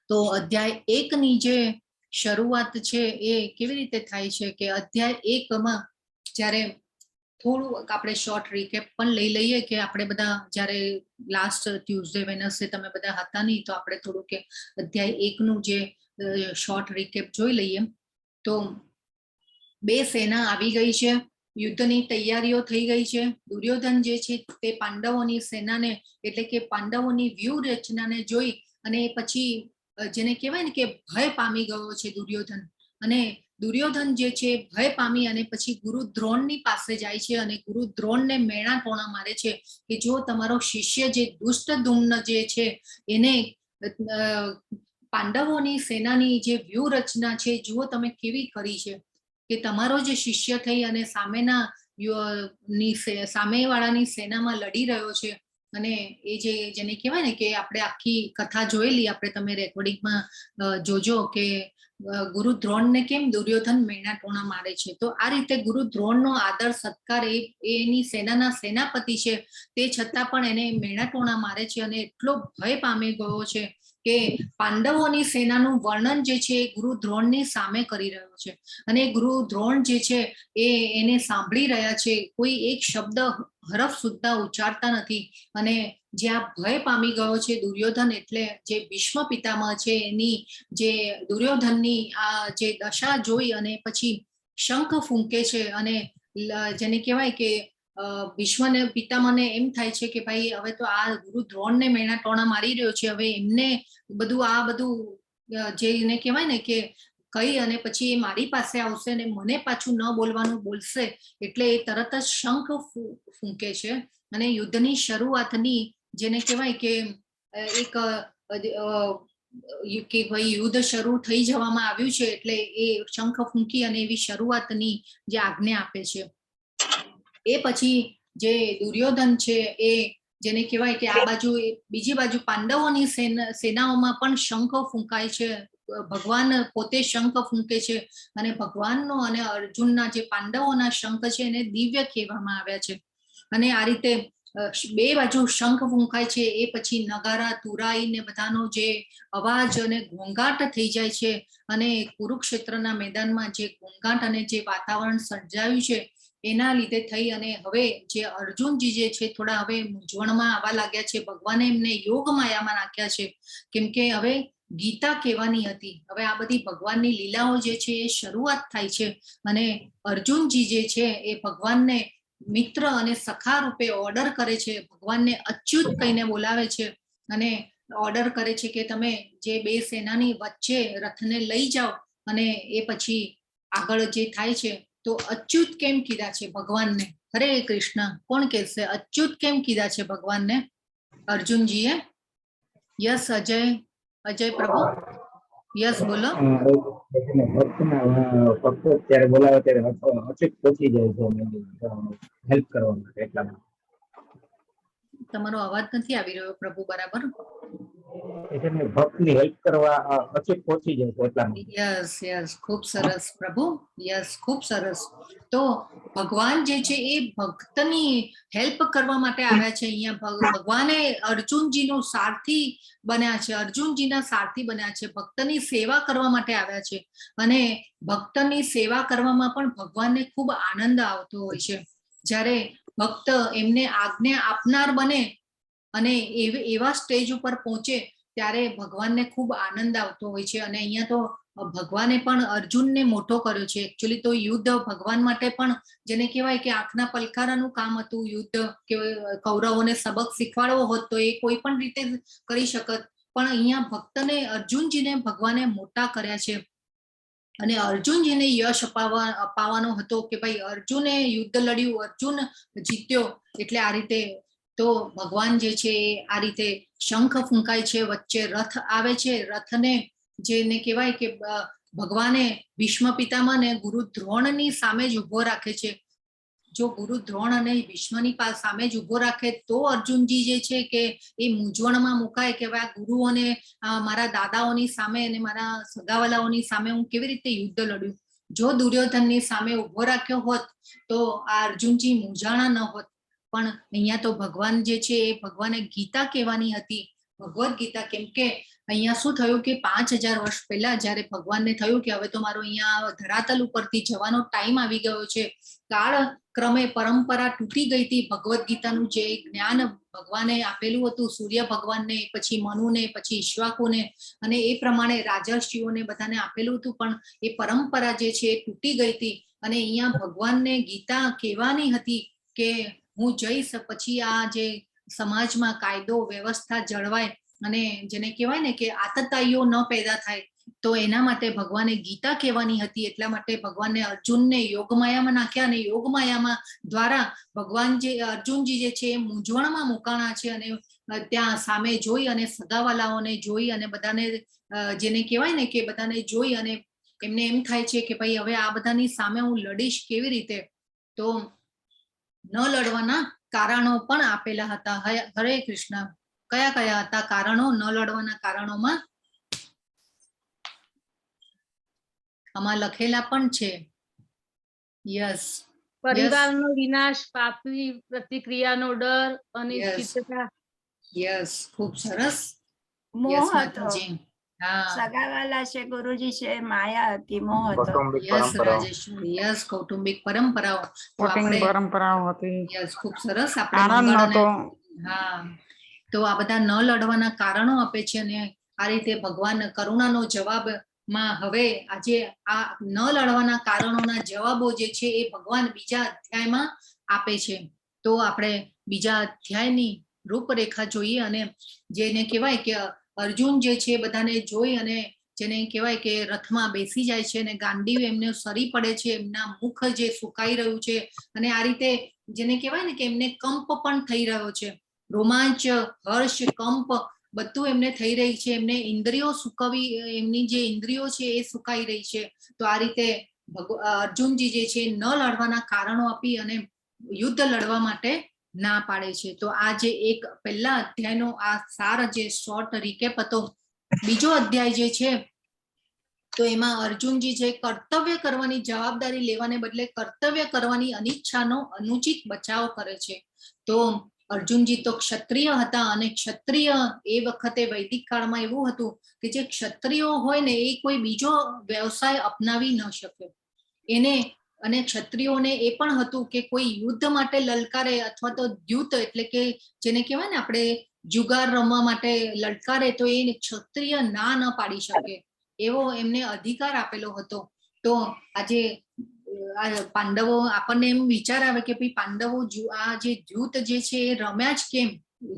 તો અધ્યાય 1ની જે શરૂઆત છે એ કેવી રીતે થાય છે કે અધ્યાય 1માં જ્યારે થોડું આપણે શોર્ટ રિકેપ પણ લઈ લઈએ કે આપણે બધા જ્યારે લાસ્ટ ટ્યુઝડે વેનસડે તમે બધા હતા નહીં, તો આપણે થોડું કે અધ્યાય 1નું જે શોર્ટ રિકેપ જોઈ લઈએ. તો 2 સેના આવી ગઈ છે, યુદ્ધની તૈયારીઓ થઈ ગઈ છે. દુર્યોધન જે છે તે પાંડવોની સેનાને એટલે કે પાંડવોની વ્યૂહરચનાને જોઈ અને પછી જેને કહેવાય ને કે ભય પામી ગયો છે દુર્યોધન. અને દુર્યોધન જે છે ભય પામી અને પછી ગુરુ દ્રોણની પાસે જાય છે અને ગુરુ દ્રોણને મેણા ટોણા મારે છે કે જો તમારો શિષ્ય જે દુષ્ટદ્યુમ્ન જે છે એને પાંડવોની સેનાની જે વ્યૂહરચના છે જુઓ તમે કેવી કરી છે, કે તમારો જે શિષ્ય થઈ અને સામેવાળાની સેનામાં લડી રહ્યો છે. અને એ જેને કહેવાય ને કે આપણે આખી કથા જોયેલી, આપણે તમે રેકોર્ડિંગમાં જોજો કે ગુરુ દ્રોણને કેમ દુર્યોધન મેણા ટોણા મારે છે. તો આ રીતે ગુરુ દ્રોણનો આદર સત્કાર એની સેનાના સેનાપતિ છે, તે છતાં પણ એને મેણા ટોણા મારે છે અને એટલો ભય પામી ગયો છે કે પાંડવોની સેનાનું વર્ણન જે છે એ ગુરુ દ્રોણની સામે કરી રહ્યો છે. અને ગુરુ દ્રોણ જે છે એને સાંભળી રહ્યા છે, કોઈ એક શબ્દ હરફ સુદ્ધા ઉચ્ચારતા નથી. અને જ્યાં ભય પામી ગયો છે દુર્યોધન, એટલે જે ભીષ્મ પિતામહ છે એની જે દુર્યોધનની આ જે દશા જોઈ અને પછી શંખ ફૂંકે છે. અને જેને કહેવાય કે ભીષ્મને પિતામહને એમ થાય છે કે ભાઈ હવે તો આ ગુરુ દ્રોણને મેણા ટોણા મારી રહ્યો છે, હવે એમને બધું જેને કહેવાય ને કે કહી અને પછી એ મારી પાસે આવશે અને મને પાછું ન બોલવાનું બોલશે, એટલે એ તરત જ શંખ ફૂંકે છે. અને યુદ્ધની શરૂઆતની જેને કહેવાય કે એક કે ભાઈ યુદ્ધ શરૂ થઈ જવામાં આવ્યું છે, એટલે એ શંખ ફૂંકી અને એવી શરૂઆતની જે આજ્ઞા આપે છે. એ પછી જે દુર્યોધન છે એ જેને કહેવાય કે આ બાજુ બીજી બાજુ પાંડવોની સેનાઓમાં પણ શંખ ફૂંકાય છે. ભગવાન પોતે શંખ ફૂંકે છે અને ભગવાનનો અને અર્જુનના જે પાંડવોના શંખ છે એને દિવ્ય કહેવામાં આવ્યા છે. અને આ રીતે બે બાજુ શંખ ફૂંકાય છે, એ પછી નગારા તુરાઈ ને બધાનો જે અવાજ અને ઘોંઘાટ થઈ જાય છે, અને કુરુક્ષેત્રના મેદાનમાં જે ઘોંઘાટ અને જે વાતાવરણ સર્જાયું છે એના લીધે થઈ અને હવે જે અર્જુનજી જે છે થોડા હવે મૂંઝવણમાં આવવા લાગ્યા છે. ભગવાને એમને યોગ માયામાં નાખ્યા છે, કેમ કે હવે ગીતા કહેવાની હતી. હવે આ બધી ભગવાનની લીલાઓ જે છે એ શરૂઆત થાય છે, અને અર્જુનજી જે છે એ ભગવાનને મિત્ર અને સખા રૂપે ઓર્ડર કરે છે, ભગવાનને અચ્યુત કહીને બોલાવે છે, અને ઓર્ડર કરે છે કે તમે જે બે સેનાની વચ્ચે રથને લઈ જાઓ, અને એ પછી આગળ જે થાય છે. તો અચ્યુત કેમ કીધા છે ભગવાનને? હરે કૃષ્ણ. કોણ કહેશે અચ્યુત કેમ કીધા છે ભગવાનને અર્જુનજીએ? યસ અજય, અજય પ્રભુ, યસ બોલો. ભક્તો ત્યારે બોલાવે ત્યારે અચૂક પહોંચી જાય છે હેલ્પ કરવા માટે, એટલા માટે. તમારો અવાજ નથી આવી રહ્યો પ્રભુ બરાબર. એટલે ભક્તની હેલ્પ કરવા અચૂક પહોંચી જાય છે, એટલા માટે. યસ યસ, ખૂબ સરસ પ્રભુ, યસ ખૂબ સરસ. તો ભગવાન જે છે એ ભક્તની હેલ્પ કરવા માટે આવ્યા છે. અહીંયા ભગવાને અર્જુનજીનો સારથી બન્યા છે, અર્જુનજીના સારથી બન્યા છે, ભક્તની સેવા કરવા માટે આવ્યા છે. અને ભક્તની સેવા કરવામાં પણ ભગવાનને ખૂબ આનંદ આવતો હોય છે. જ્યારે ભક્ત એમને આજ્ઞા આપનાર બને અને એવા સ્ટેજ ઉપર પહોંચે ત્યારે ભગવાનને ખૂબ આનંદ આવતો હોય છે. અને અહીંયા તો ભગવાને પણ અર્જુનને મોટો કર્યો છે. એકચ્યુઅલી તો યુદ્ધ ભગવાન માટે પણ જેને કહેવાય કે આંખના પલકારાનું કામ હતું. યુદ્ધ કે કૌરવોને સબક શીખવાડવો હોત તો એ કોઈ પણ રીતે કરી શકત, પણ અહીંયા ભક્તને અર્જુનજીને ભગવાને મોટા કર્યા છે. અને અર્જુનજીને યશ અપાવવાનો હતો કે ભાઈ અર્જુને યુદ્ધ લડ્યું, અર્જુન જીત્યો. એટલે આ રીતે તો ભગવાન જે છે આ રીતે શંખ ફૂંકાય છે, વચ્ચે રથ આવે છે. રથને જેને કહેવાય કે ભગવાને ભીષ્મ પિતામહ ને ગુરુ દ્રોણની સામે જ ઉભો રાખે છે. જો ગુરુ દ્રોણ અને ભીષ્મની સામે જ ઉભો રાખે તો અર્જુનજી જે છે કે એ મૂંઝવણમાં મુકાય કે આ ગુરુઓને મારા દાદાઓની સામે અને મારા સગાવાલાઓની સામે હું કેવી રીતે યુદ્ધ લડ્યું. જો દુર્યોધનની સામે ઉભો રાખ્યો હોત તો આ અર્જુનજી મૂંઝાણા ન હોત. પણ અહીંયા તો ભગવાન જે છે એ ભગવાને ગીતા કહેવાની હતી, ભગવદ ગીતા. કેમ કે અહીંયા શું થયું કે 5000 વર્ષ પહેલા જયારે ભગવાનને થયું કે હવે તો મારો અહીંયા ધરાતલ ઉપરથી જવાનો ટાઈમ આવી ગયો છે, કાળ ક્રમે પરંપરા તૂટી ગઈ હતી. ભગવદ ગીતાનું જે જ્ઞાન ભગવાને આપેલું હતું, સૂર્ય ભગવાનને, પછી મનુને, પછી ઈશ્વાકુને, અને એ પ્રમાણે રાજર્ષિઓને બધાને આપેલું હતું, પણ એ પરંપરા જે છે એ તૂટી ગઈ હતી. અને અહીંયા ભગવાનને ગીતા કહેવાની હતી કે હું જઈશ પછી આ જે સમાજમાં કાયદો વ્યવસ્થા જળવાય અને જેને કહેવાય ને કે આતતાઈઓ ન પેદા થાય, તો એના માટે ભગવાને ગીતા કહેવાની હતી. એટલા માટે ભગવાનને અર્જુનને યોગમાયામાં નાખ્યા, અને યોગમાયામાં દ્વારા ભગવાન જે અર્જુનજી જે છે એ મૂંઝવણમાં મુકાણા છે. અને ત્યાં સામે જોઈ અને સગાવાલાઓને જોઈ અને બધાને જેને કહેવાય ને કે બધાને જોઈ અને એમને એમ થાય છે કે ભાઈ હવે આ બધાની સામે હું લડીશ કેવી રીતે. તો ન લડવાના કારણો પણ આપેલા હતા. હરે કૃષ્ણ. કયા કયા હતા કારણો ન લડવાના કારણોમાં? આમાં લખેલા પણ છે. યસ. પરિવારનો વિનાશ, પાપની પ્રતિક્રિયાનો ડર, અનિશ્ચિતતા. યસ, ખૂબ સરસ. મોહ હતો. હા, સગાવાલા છે, ગુરુજી છે, માયા હતી, મોહ હતો. યસ રાજેશ્વરી, યસ, કૌટુંબિક પરંપરાઓ. તો આપણે પરંપરાઓ હતી. યસ, ખૂબ સરસ. આનંદ આપણે નહોતો. હા, તો આ બધા ન લડવાના કારણો આપે છે. અને આ રીતે ભગવાન કરુણાનો જવાબ માં હવે આજે આ ન લડવાના કારણોના જવાબો જે છે એ ભગવાન બીજા અધ્યાયમાં આપે છે. તો આપણે બીજા અધ્યાયની રૂપરેખા જોઈએ, અને જેને કહેવાય કે અર્જુન જે છે બધાને જોઈ અને જેને કહેવાય કે રથમાં બેસી જાય છે, અને ગાંડીવ એમને સરી પડે છે, એમના મુખ જે સુકાઈ રહ્યું છે, અને આ રીતે જેને કહેવાય ને કે એમને કંપ પણ થઈ રહ્યો છે. રોમાંચ, હર્ષ, કંપ બધું એમને થઈ રહી છે. એમને ઇન્દ્રિયો સુકવી, એમની જે ઇન્દ્રિયો છે એ સુકાઈ રહી છે. તો આ રીતે અર્જુનજી જે છે ન લડવાના કારણો આપી અને યુદ્ધ લડવા માટે ના પાડે છે. તો આ જે એક પહેલા અધ્યાયનો આ સાર જે શોર્ટ રિકેપ હતો. બીજો અધ્યાય જે છે તો એમાં અર્જુનજી જે કર્તવ્ય કરવાની જવાબદારી લેવાને બદલે કર્તવ્ય કરવાની અનિચ્છાનો અનુચિત બચાવ કરે છે. તો અર્જુનજી તો ક્ષત્રિય હતા અને ક્ષત્રિય એ વખતે વૈદિક કાળમાં એવું હતું કે જે ક્ષત્રિયો હોય ને એ કોઈ બીજો વ્યવસાય અપનાવી ન શકે એને. અને ક્ષત્રિયોને એ પણ હતું કે કોઈ યુદ્ધ માટે લલકારે અથવા તો દ્યુત એટલે કે જેને કહેવાય ને આપણે જુગાર રમવા માટે લલકારે તો એ ક્ષત્રિય ના ન પાડી શકે એવો એમને અધિકાર આપેલો હતો. તો આજે પાંડવો આપણને એમ વિચાર આવે કે ભાઈ પાંડવો આ જે દ્યુત જે છે એ રમ્યા જ કેમ,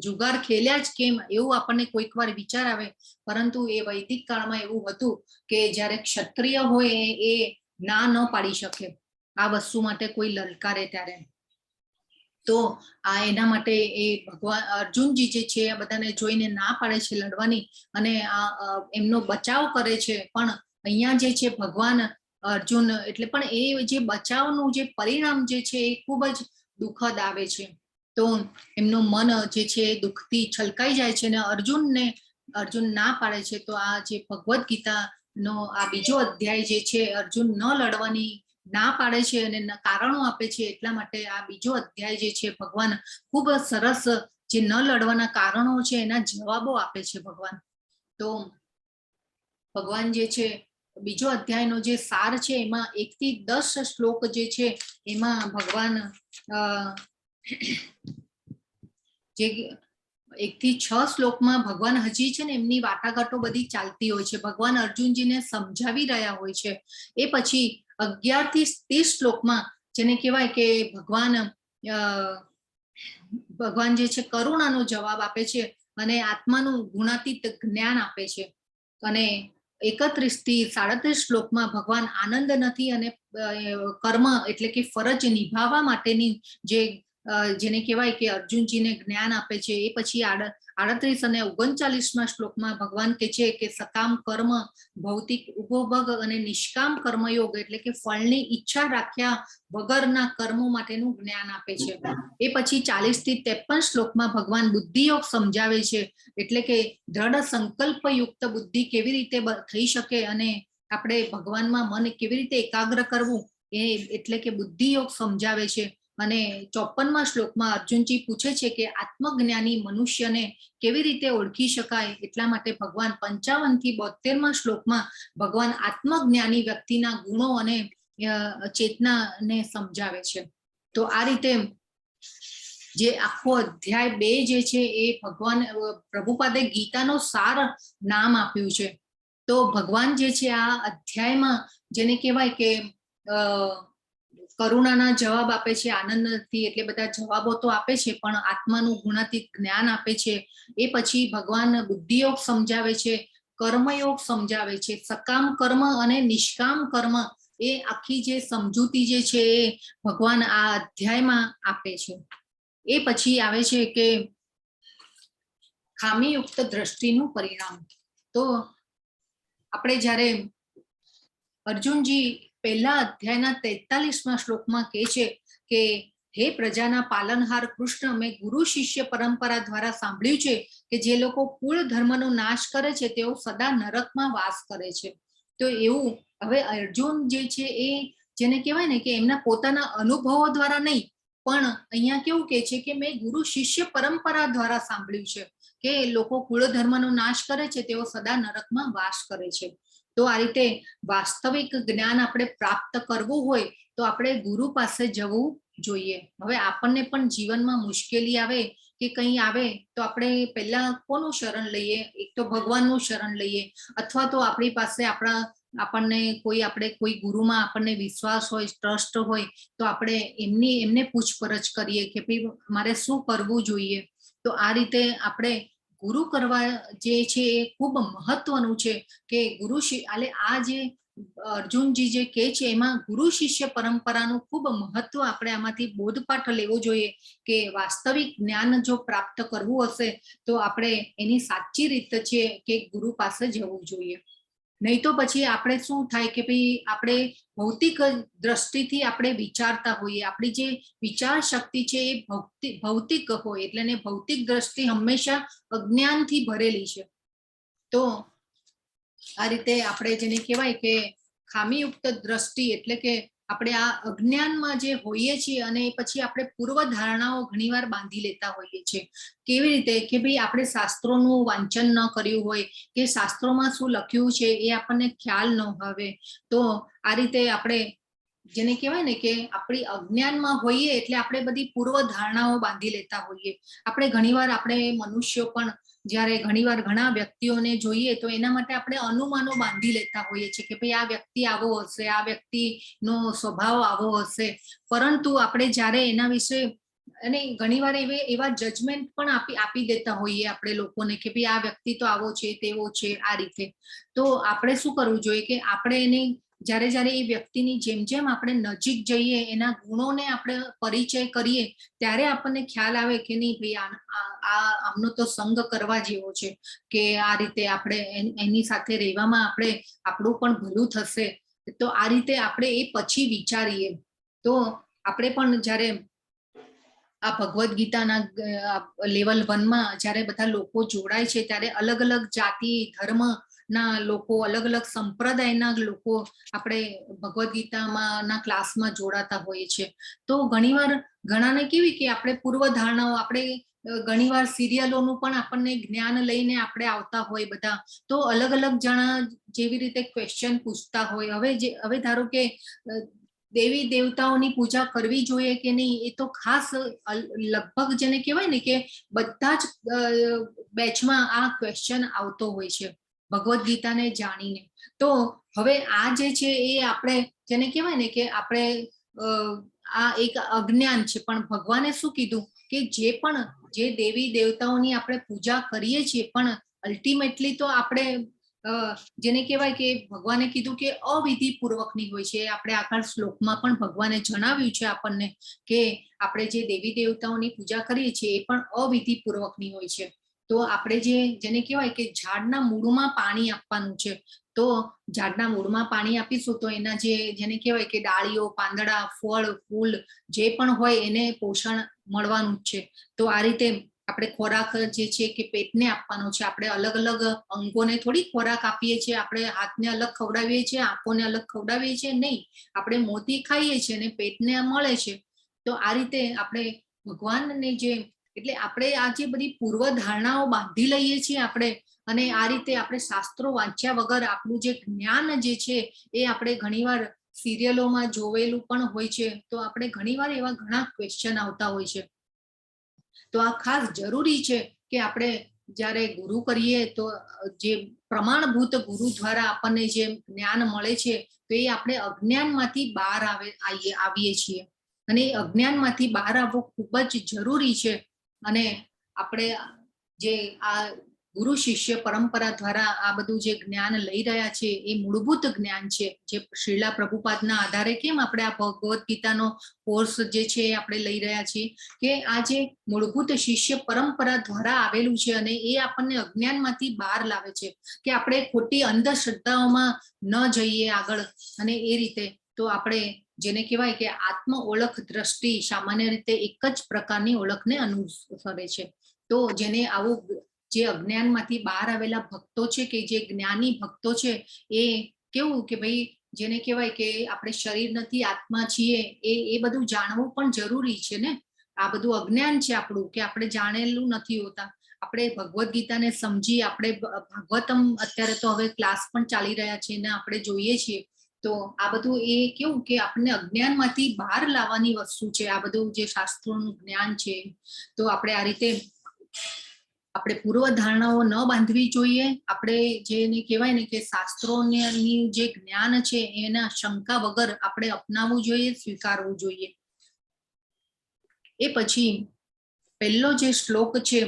જુગાર ખેલ્યા જ કેમ, એવું આપણને કોઈક વાર વિચાર આવે. પરંતુ એ વૈદિક કાળમાં એવું હતું કે જ્યારે ક્ષત્રિય હોય એ ના ન પાડી શકે આ વસ્તુ માટે કોઈ લલકારે ત્યારે. તો આ એના માટે એ ભગવાન અર્જુનજી જે છે આ બધાને જોઈને ના પાડે છે લડવાની અને આ એમનો બચાવ કરે છે. પણ અહીંયા જે છે ભગવાન અર્જુન એટલે પણ એ જે બચાવનું જે પરિણામ જે છે એ ખૂબ જ દુઃખદ આવે છે. તો એમનું મન જે છે એ દુઃખથી છલકાઈ જાય છે અને અર્જુન ના પાડે છે. તો આ જે ભગવદ્ ગીતાનો આ બીજો અધ્યાય જે છે અર્જુન ન લડવાની ના પાડે છે અને કારણો આપે છે. એટલા માટે આ બીજો અધ્યાય જે છે ભગવાન ખૂબ સરસ જે ન લડવાના કારણો છે એના જવાબો આપે છે ભગવાન. તો ભગવાન જે છે બીજો અધ્યાયનો જે સાર છે એમાં 1 થી 10 શ્લોક જે છે એમાં ભગવાન જે 1 થી 6 શ્લોકમાં ભગવાન હજી છે ને એમની વાટાઘાટો બધી ચાલતી હોય છે. ભગવાન અર્જુનજીને સમજાવી રહ્યા હોય છે. એ પછી 11 થી 30 શ્લોકમાં જેને કહેવાય કે ભગવાન જે છે કરુણાનો જવાબ આપે છે અને આત્માનું ગુણાતીત જ્ઞાન આપે છે. અને 31 થી 37 શ્લોકમાં ભગવાન આનંદ નથી અને કર્મ એટલે કે ફરજ નિભાવવા માટેની જેને કહેવાય કે અર્જુનજીને જ્ઞાન આપે છે. એ પછી 38 અને 39માં શ્લોકમાં ભગવાન કહે છે કે સકામ કર્મ, ભૌતિક ઉપભોગ અને નિષ્કામ કર્મયોગ એટલે કે ફળની ઈચ્છા રાખ્યા વગરના કર્મો માટેનું જ્ઞાન આપે છે. એ પછી 40 થી 53 શ્લોકમાં ભગવાન બુદ્ધિયોગ સમજાવે છે એટલે કે દ્રઢ સંકલ્પયુક્ત બુદ્ધિ કેવી રીતે થઈ શકે અને આપણે ભગવાનમાં મન કેવી રીતે એકાગ્ર કરવું એ એટલે કે બુદ્ધિયોગ સમજાવે છે. અને 54માં શ્લોકમાં અર્જુનજી પૂછે છે કે આત્મજ્ઞાની મનુષ્યને કેવી રીતે ઓળખી શકાય. એટલા માટે ભગવાન 55 થી 72માં શ્લોકમાં ભગવાન આત્મજ્ઞાની વ્યક્તિના ગુણો અને ચેતનાને સમજાવે છે. તો આ રીતે જે આખો અધ્યાય 2 જે છે એ ભગવાન પ્રભુપાદે ગીતાનો સાર નામ આપ્યું છે. તો ભગવાન જે છે આ અધ્યાયમાં જેને કહેવાય કે કરુણાના જવાબ આપે છે, આનંદથી એટલે બધા જવાબો તો આપે છે પણ આત્માનું ગુણાતીત જ્ઞાન આપે છે. એ પછી ભગવાન બુદ્ધિયોગ સમજાવે છે, કર્મયોગ સમજાવે છે, સકામ કર્મ અને નિષ્કામ કર્મ એ આખી જે સમજૂતી જે છે એ ભગવાન આ અધ્યાયમાં આપે છે. એ પછી આવે છે કે ખામીયુક્ત દ્રષ્ટિનું પરિણામ. તો આપણે જ્યારે અર્જુનજી પહેલા અધ્યાયના 43માં શ્લોકમાં કહે છે કે હે પ્રજાના પાલનહાર કૃષ્ણ, મેં ગુરુ શિષ્ય પરંપરા દ્વારા સાંભળ્યું છે કે જે લોકો કુળ ધર્મનો નાશ કરે છે તેઓ સદા નરકમાં વાસ કરે છે. તો એવું હવે અર્જુન જે છે એ જેને કહેવાય ને કે એમના પોતાના અનુભવો દ્વારા નહીં પણ અહીંયા કેવું કે છે કે મેં ગુરુ શિષ્ય પરંપરા દ્વારા સાંભળ્યું છે કે લોકો કુળ ધર્મનો નાશ કરે છે તેઓ સદા નરકમાં વાસ કરે છે. તો આ રીતે વાસ્તવિક જ્ઞાન આપણે પ્રાપ્ત કરવું હોય તો આપણે ગુરુ પાસે જવું જોઈએ. હવે આપણને પણ જીવનમાં મુશ્કેલી આવે કે કંઈ આવે તો આપણે પહેલા કોનું શરણ લઈએ? એક તો ભગવાનનું શરણ લઈએ અથવા તો આપણી પાસે આપણને કોઈ ગુરુમાં આપણને વિશ્વાસ હોય, ટ્રસ્ટ હોય તો આપણે એમને પૂછપરછ કરીએ કે ભાઈ મારે શું કરવું જોઈએ. તો આ રીતે આપણે ગુરુ કરવા જે છે એ ખૂબ મહત્વનું છે કે આ જે અર્જુનજી જે કહે છે એમાં ગુરુ શિષ્ય પરંપરાનું ખૂબ મહત્વ આપણે આમાંથી બોધપાઠ લેવો જોઈએ કે વાસ્તવિક જ્ઞાન જો પ્રાપ્ત કરવું હશે તો આપણે એની સાચી રીત છે કે ગુરુ પાસે જવું જોઈએ. નહીં તો પછી આપણે શું થાય કે ભાઈ આપણે ભૌતિક દ્રષ્ટિથી આપણે વિચારતા હોઈએ, આપણી જે વિચાર શક્તિ છે એ ભૌતિક હોય એટલે ભૌતિક દ્રષ્ટિ હંમેશા અજ્ઞાનથી ભરેલી છે. તો આ રીતે આપણે જેને કહેવાય કે ખામીયુક્ત દ્રષ્ટિ એટલે કે આપણે આ અજ્ઞાનમાં જે હોઈએ છીએ અને પછી આપણે પૂર્વ ધારણાઓ ઘણીવાર બાંધી લેતા હોઈએ છીએ. કેવી રીતે કે ભાઈ આપણે શાસ્ત્રોનું વાંચન ન કર્યું હોય કે શાસ્ત્રોમાં શું લખ્યું છે એ આપણને ખ્યાલ ન આવે, તો આ રીતે આપણે જેને કહેવાય ને કે આપણી અજ્ઞાનમાં હોઈએ એટલે આપણે બધી પૂર્વ ધારણાઓ બાંધી લેતા હોઈએ. આપણે ઘણીવાર આપણે મનુષ્યો પણ જ્યારે ઘણીવાર ઘણા વ્યક્તિઓને જોઈએ તો એના માટે આપણે અનુમાનો બાંધી લેતા હોઈએ છીએ કે ભાઈ આ વ્યક્તિ આવો હશે, આ વ્યક્તિનો સ્વભાવ આવો હશે, પરંતુ આપણે જ્યારે એના વિશે અને ઘણીવાર એવા જજમેન્ટ પણ આપી દેતા હોઈએ આપણે લોકોને કે ભાઈ આ વ્યક્તિ તો આવો છે તેવો છે આ રીતે. તો આપણે શું કરવું જોઈએ કે આપણે એની જ્યારે એ વ્યક્તિની જેમ જેમ આપણે નજીક જઈએ એના ગુણોને આપણે પરિચય કરીએ ત્યારે આપણને ખ્યાલ આવે કે નહીં ભાઈ આમનો તો સંગ કરવા જેવો છે, કે આ રીતે આપણે એની સાથે રહેવામાં આપણું પણ ભલું થશે. તો આ રીતે આપણે એ પછી વિચારીએ. તો આપણે પણ જ્યારે આ ભગવદ્ ગીતાના લેવલ 1 માં જ્યારે બધા લોકો જોડાય છે ત્યારે અલગ અલગ જાતિ ધર્મ ના લોકો, અલગ અલગ સંપ્રદાયના લોકો આપણે ભગવદ્ ગીતામાં ના ક્લાસમાં જોડાતા હોઈએ છીએ. તો ઘણીવાર ઘણાને કેવી કે આપણે પૂર્વ ધારણાઓ, આપણે ઘણીવાર સિરિયલોનું પણ આપણને જ્ઞાન લઈને આપણે આવતા હોય બધા, તો અલગ અલગ જણા જેવી રીતે ક્વેશ્ચન પૂછતા હોય. હવે ધારો કે દેવી દેવતાઓની પૂજા કરવી જોઈએ કે નહીં, એ તો ખાસ લગભગ જેને કહેવાય ને કે બધા જ બેચમાં આ ક્વેશ્ચન આવતો હોય છે ભગવદ્ ગીતાને જાણીને. તો હવે આ જે છે એ આપણે જેને કહેવાય ને કે આપણે આ એક અજ્ઞાન છે, પણ ભગવાને શું કીધું કે જે દેવી દેવતાઓની આપણે પૂજા કરીએ છીએ પણ અલ્ટિમેટલી તો આપણે જેને કહેવાય કે ભગવાને કીધું કે અવિધિ પૂર્વકની હોય છે. આપણે આગળ શ્લોકમાં પણ ભગવાને જણાવ્યું છે આપણને કે આપણે જે દેવી દેવતાઓની પૂજા કરીએ છીએ એ પણ અવિધિ પૂર્વકની હોય છે. તો આપણે જેને કહેવાય કે ઝાડના મૂળમાં પાણી આપવાનું છે, તો ઝાડના મૂળમાં પાણી આપીશું તો એના જેને કહેવાય કે ડાળીઓ, પાંદડા, ફળ, ફૂલ જે પણ હોય એને પોષણ મળવાનું જ છે. તો આ રીતે આપણે ખોરાક જે છે કે પેટને આપવાનો છે. આપણે અલગ અલગ અંગોને થોડી ખોરાક આપીએ છીએ, આપણે હાથને અલગ ખવડાવીએ છીએ, આંખોને અલગ ખવડાવીએ છીએ નહીં, આપણે મોંથી ખાઈએ છીએ અને પેટને મળે છે. તો આ રીતે આપણે ભગવાનને એટલે આપણે આ જે બધી પૂર્વ ધારણાઓ બાંધી લઈએ છીએ આપણે, અને આ રીતે આપણે શાસ્ત્રો વાંચ્યા વગર આપણું જે જ્ઞાન જે છે એ આપણે ઘણીવાર સિરિયલોમાં જોવેલું પણ હોય છે. તો આપણે ઘણીવાર એવા ઘણા ક્વેશ્ચન આવતા હોય છે. તો આ ખાસ જરૂરી છે કે આપણે જ્યારે ગુરુ કરીએ તો જે પ્રમાણભૂત ગુરુ દ્વારા આપણને જે જ્ઞાન મળે છે તો એ આપણે અજ્ઞાનમાંથી બહાર આવીએ છીએ, અને એ અજ્ઞાનમાંથી બહાર આવવું ખૂબ જ જરૂરી છે. અને આપણે જે આ ગુરુ શિષ્ય પરંપરા દ્વારા આ બધું જે જ્ઞાન લઈ રહ્યા છે એ મૂળભૂત જ્ઞાન છે, જે શ્રીલા પ્રભુપાદના આધારે કેમ આપણે આ ભગવદ્ ગીતાનો કોર્સ જે છે આપણે લઈ રહ્યા છીએ કે આ જે મૂળભૂત શિષ્ય પરંપરા દ્વારા આવેલું છે, અને એ આપણને અજ્ઞાનમાંથી બહાર લાવે છે કે આપણે ખોટી અંધશ્રદ્ધાઓમાં ન જઈએ આગળ. અને એ રીતે તો આપણે જેને કહેવાય કે આત્મ ઓળખ દ્રષ્ટિ સામાન્ય રીતે એક જ પ્રકારની ઓળખને અનુસરે છે. તો જેને આવું જે અજ્ઞાનમાંથી બહાર આવેલા ભક્તો છે કે જે જ્ઞાની ભક્તો છે એ કેવું કે ભાઈ જેને કહેવાય કે આપણે શરીર નથી આત્મા છીએ એ બધું જાણવું પણ જરૂરી છે ને. આ બધું અજ્ઞાન છે આપણું કે આપણે જાણેલું નથી હોતા. આપણે ભગવદ્ ગીતાને સમજી, આપણે ભાગવતમ અત્યારે તો હવે ક્લાસ પણ ચાલી રહ્યા છે ને આપણે જોઈએ છીએ. તો આ બધું એ કેવું કે આપણને અજ્ઞાનમાંથી બહાર લાવવાની વસ્તુ છે આ બધું જે શાસ્ત્રોનું જ્ઞાન છે. તો આપણે આ રીતે આપણે પૂર્વ ધારણાઓ ન બાંધવી જોઈએ. આપણે જેને કહેવાય ને કે શાસ્ત્રોની જે જ્ઞાન છે એના શંકા વગર આપણે અપનાવવું જોઈએ, સ્વીકારવું જોઈએ. એ પછી પહેલો જે શ્લોક છે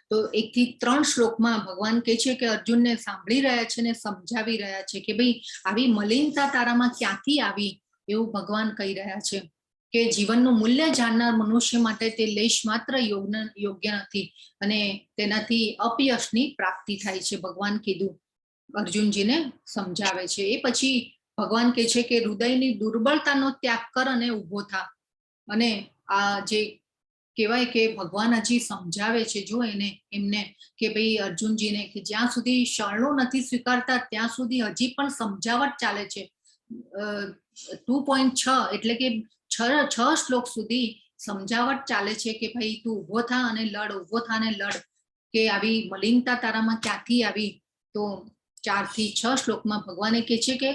તો 1 થી 3 શ્લોકમાં ભગવાન કહે છે કે અર્જુનને સાંભળી રહ્યા છે ને સમજાવી રહ્યા છે કે ભાઈ આવી મલિનતા તારામાં ક્યાંથી આવી, એવું ભગવાન કહી રહ્યા છે કે જીવનનું મૂલ્ય જાણનાર મનુષ્ય માટે તે લેશ માત્ર યોગ્ય નથી અને તેનાથી અપયશની પ્રાપ્તિ થાય છે. ભગવાન કીધું અર્જુનજીને સમજાવે છે. એ પછી ભગવાન કહે છે કે હૃદયની દુર્બળતાનો ત્યાગ કર અને ઊભો થા. અને આ જે કહેવાય કે ભગવાન હજી સમજાવે છે જો એમને કે ભાઈ અર્જુનજીને કે જ્યાં સુધી શરણો નથી સ્વીકારતા ત્યાં સુધી હજી પણ સમજાવટ ચાલે છે. 2.6 એટલે કે 6 શ્લોક સુધી સમજાવટ ચાલે છે કે ભાઈ તું ઊભો થા અને લડ, ઊભો થા અને લડ, કે આવી મલિનતા તારામાં ક્યાંથી આવી. તો 4 થી 6 શ્લોકમાં ભગવાને કહે છે કે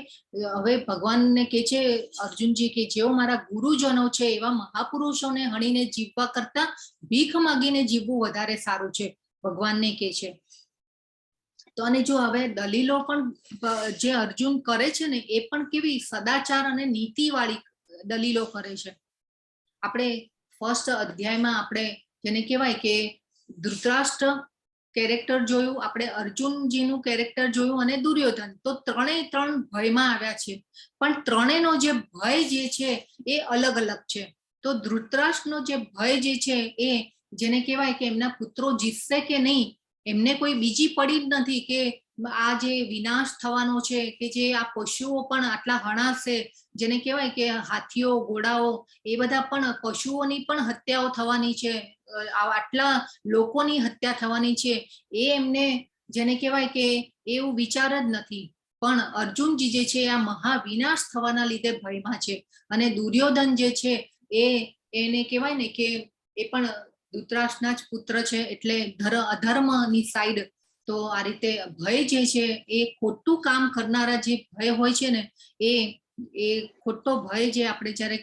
હવે ભગવાનને કહે છે અર્જુનજી કે જેઓ મારા ગુરુજનો છે એવા મહાપુરુષોને હણીને જીવવા કરતા ભીખ માગીને જીવવું વધારે સારું છે, ભગવાનને કહે છે. તો અને જો હવે દલીલો પણ જે અર્જુન કરે છે ને એ પણ કેવી સદાચાર અને નીતિ વાળી દલીલો કરે છે. આપણે ફર્સ્ટ અધ્યાયમાં આપણે જેને કહેવાય કે ધૃતરાષ્ટ્ર કેરેક્ટર જોયું, આપણે અર્જુનજીનું કેરેક્ટર જોયું અને દુર્યોધન. તો ત્રણે ભયમાં આવ્યા છે, પણ ત્રણેયનો જે ભય જે છે એ અલગ અલગ છે. તો ધૃતરાષ્ટ્રનો જે ભય જે છે એ જેને કહેવાય કે એમના પુત્રો જીતશે કે નહીં, એમને કોઈ બીજી પડી જ નથી કે આ જે વિનાશ થવાનો છે, કે જે આ પશુઓ પણ આટલા હણાશે, જેને કહેવાય કે હાથીઓ, ઘોડાઓ, એ બધા પણ પશુઓની પણ હત્યાઓ થવાની છે, આટલા લોકોની હત્યા થવાની છે, એ એમને જેને કહેવાય કે એવું વિચાર જ નથી. પણ અર્જુનજી જે છે આ મહાવિનાશ થવાના લીધે ભયમાં છે. અને દુર્યોધન જે છે એને કહેવાય ને કે એ પણ ધૃતરાષ્ટ્રના જ પુત્ર છે, એટલે અધર્મની સાઈડ. તો આ રીતે ભય જે છે એ ખોટું કામ કરનારા જે ભય હોય છે ને એ ખોટો ભય જે આપણે જ્યારે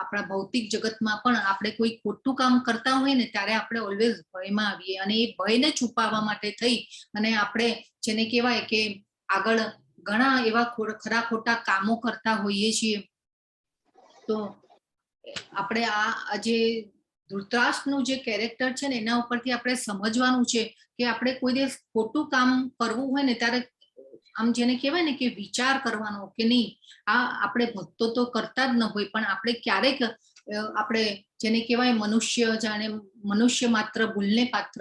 આપણા ભૌતિક જગતમાં પણ આપણે કોઈ ખોટું કામ કરતા હોય ને ત્યારે આપણે ઓલવેઝ ભયમાં આવીએ, અને એ ભયને છુપાવવા માટે થઈ અને આપણે જેને કહેવાય કે આગળ ઘણા એવા ખરા ખોટા કામો કરતા હોઈએ છીએ. તો આપણે આ જે ધૃતરાષ્ટ્રનું જે કેરેક્ટર છે ને એના ઉપરથી આપણે સમજવાનું છે કે આપણે કોઈ દિવસ ખોટું કામ કરવું હોય ને ત્યારે આમ જેને કહેવાય ને કે વિચાર કરવાનો કે નહીં, આ આપણે ભક્તો તો કરતા જ ન હોય, પણ આપણે ક્યારેક આપણે જેને કહેવાય મનુષ્ય માત્ર ભૂલને પાત્ર.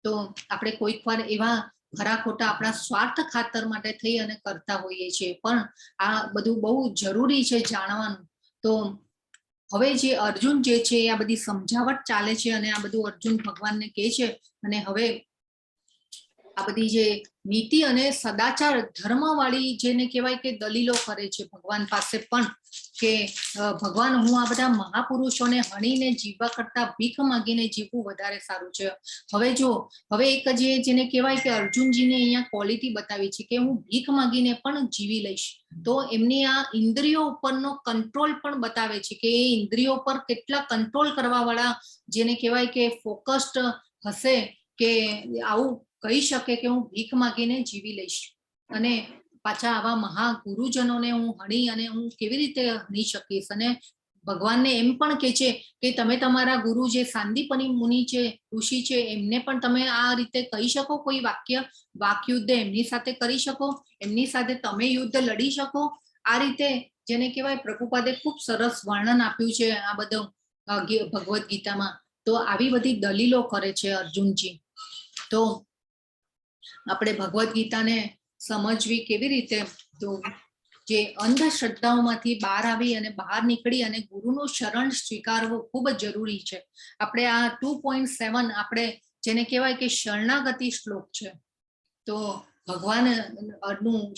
તો આપણે કોઈક વાર એવા ખરા ખોટા આપણા સ્વાર્થ ખાતર માટે થઈ અને કરતા હોઈએ છીએ, પણ આ બધું બહુ જરૂરી છે જાણવાનું. તો હવે જે અર્જુન જે છે આ બધી સમજાવટ ચાલે છે અને આ બધું અર્જુન ભગવાનને કહે છે. અને હવે આ બધી જે નીતિ અને સદાચાર ધર્મવાળી જેને કહેવાય કે દલીલો કરે છે ભગવાન પાસે પણ, કે ભગવાન હું આ બધા મહાપુરુષોને હણીને જીવવા કરતા ભીખ માગીને જીવવું વધારે સારું છે. હવે એક જેને કહેવાય કે અર્જુનજીને અહીંયા ક્વોલિટી બતાવી છે કે હું ભીખ માગીને પણ જીવી લઈશ. તો એમની આ ઇન્દ્રિયો ઉપરનો કંટ્રોલ પણ બતાવે છે કે એ ઇન્દ્રિયો પર કેટલા કંટ્રોલ કરવા વાળા જેને કહેવાય કે ફોકસ્ડ હશે, કે આવું કહી શકે કે હું ભીખ માગીને જીવી લઈશ. અને પાછા આવા મહા ગુરુજનોને હું હણી અને હું કેવી રીતે હણી શકીશ. અને ભગવાનને એમ પણ કહે છે કે તમે તમારા ગુરુ જે સાંદીપની મુનિ છે, ઋષિ છે, એમને પણ તમે આ રીતે કહી શકો, કોઈ વાકયુદ્ધ એમની સાથે કરી શકો, એમની સાથે તમે યુદ્ધ લડી શકો. આ રીતે જેને કહેવાય પ્રભુપાદે ખૂબ સરસ વર્ણન આપ્યું છે આ બધું ભગવદ્ ગીતામાં. તો આવી બધી દલીલો કરે છે અર્જુનજી. તો આપણે ભગવદ્ ગીતાને સમજવી કેવી રીતે, તો જે અંધશ્રદ્ધાઓમાંથી બહાર આવી અને બહાર નીકળી અને ગુરુનું શરણ સ્વીકારવું ખૂબ જ જરૂરી છે. આપણે આ 2.7 આપણે જેને કહેવાય કે શરણાગતિ શ્લોક છે. તો ભગવાન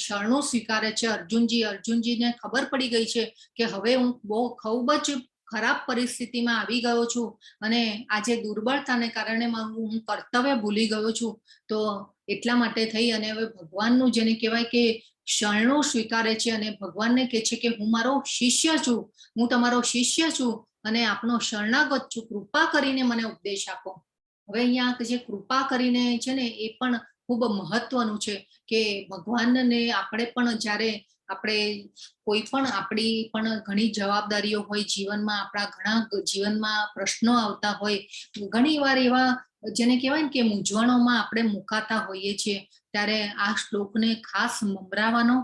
શરણો સ્વીકારે છે અર્જુનજીને ખબર પડી ગઈ છે કે હવે હું બહુ ખૂબ જ ખરાબ પરિસ્થિતિમાં આવી ગયો છું અને આજે દુર્બળતાને કારણે હું કર્તવ્ય ભૂલી ગયો છું. તો એટલા માટે થઈ અને હવે ભગવાનનું જેને કહેવાય કે શરણો સ્વીકારે છે અને ભગવાનને કહે છે કે હું મારો શિષ્ય છું, હું તમારો શિષ્ય છું અને આપનો શરણાગત છું, કૃપા કરીને મને ઉપદેશ આપો. હવે અહીંયા જે કૃપા કરીને છે ને એ પણ ખૂબ મહત્વનું છે કે ભગવાનને આપણે પણ જ્યારે આપણે કોઈ પણ આપણી પણ ઘણી જવાબદારીઓ હોય જીવનમાં, આપણા ઘણા જીવનમાં પ્રશ્નો આવતા હોય, ઘણી વાર એવા જેને કહેવાય ને કે મૂંઝવણોમાં આપણે મુકાતા હોઈએ છીએ, ત્યારે આ શ્લોકને ખાસ મમરાવાનો.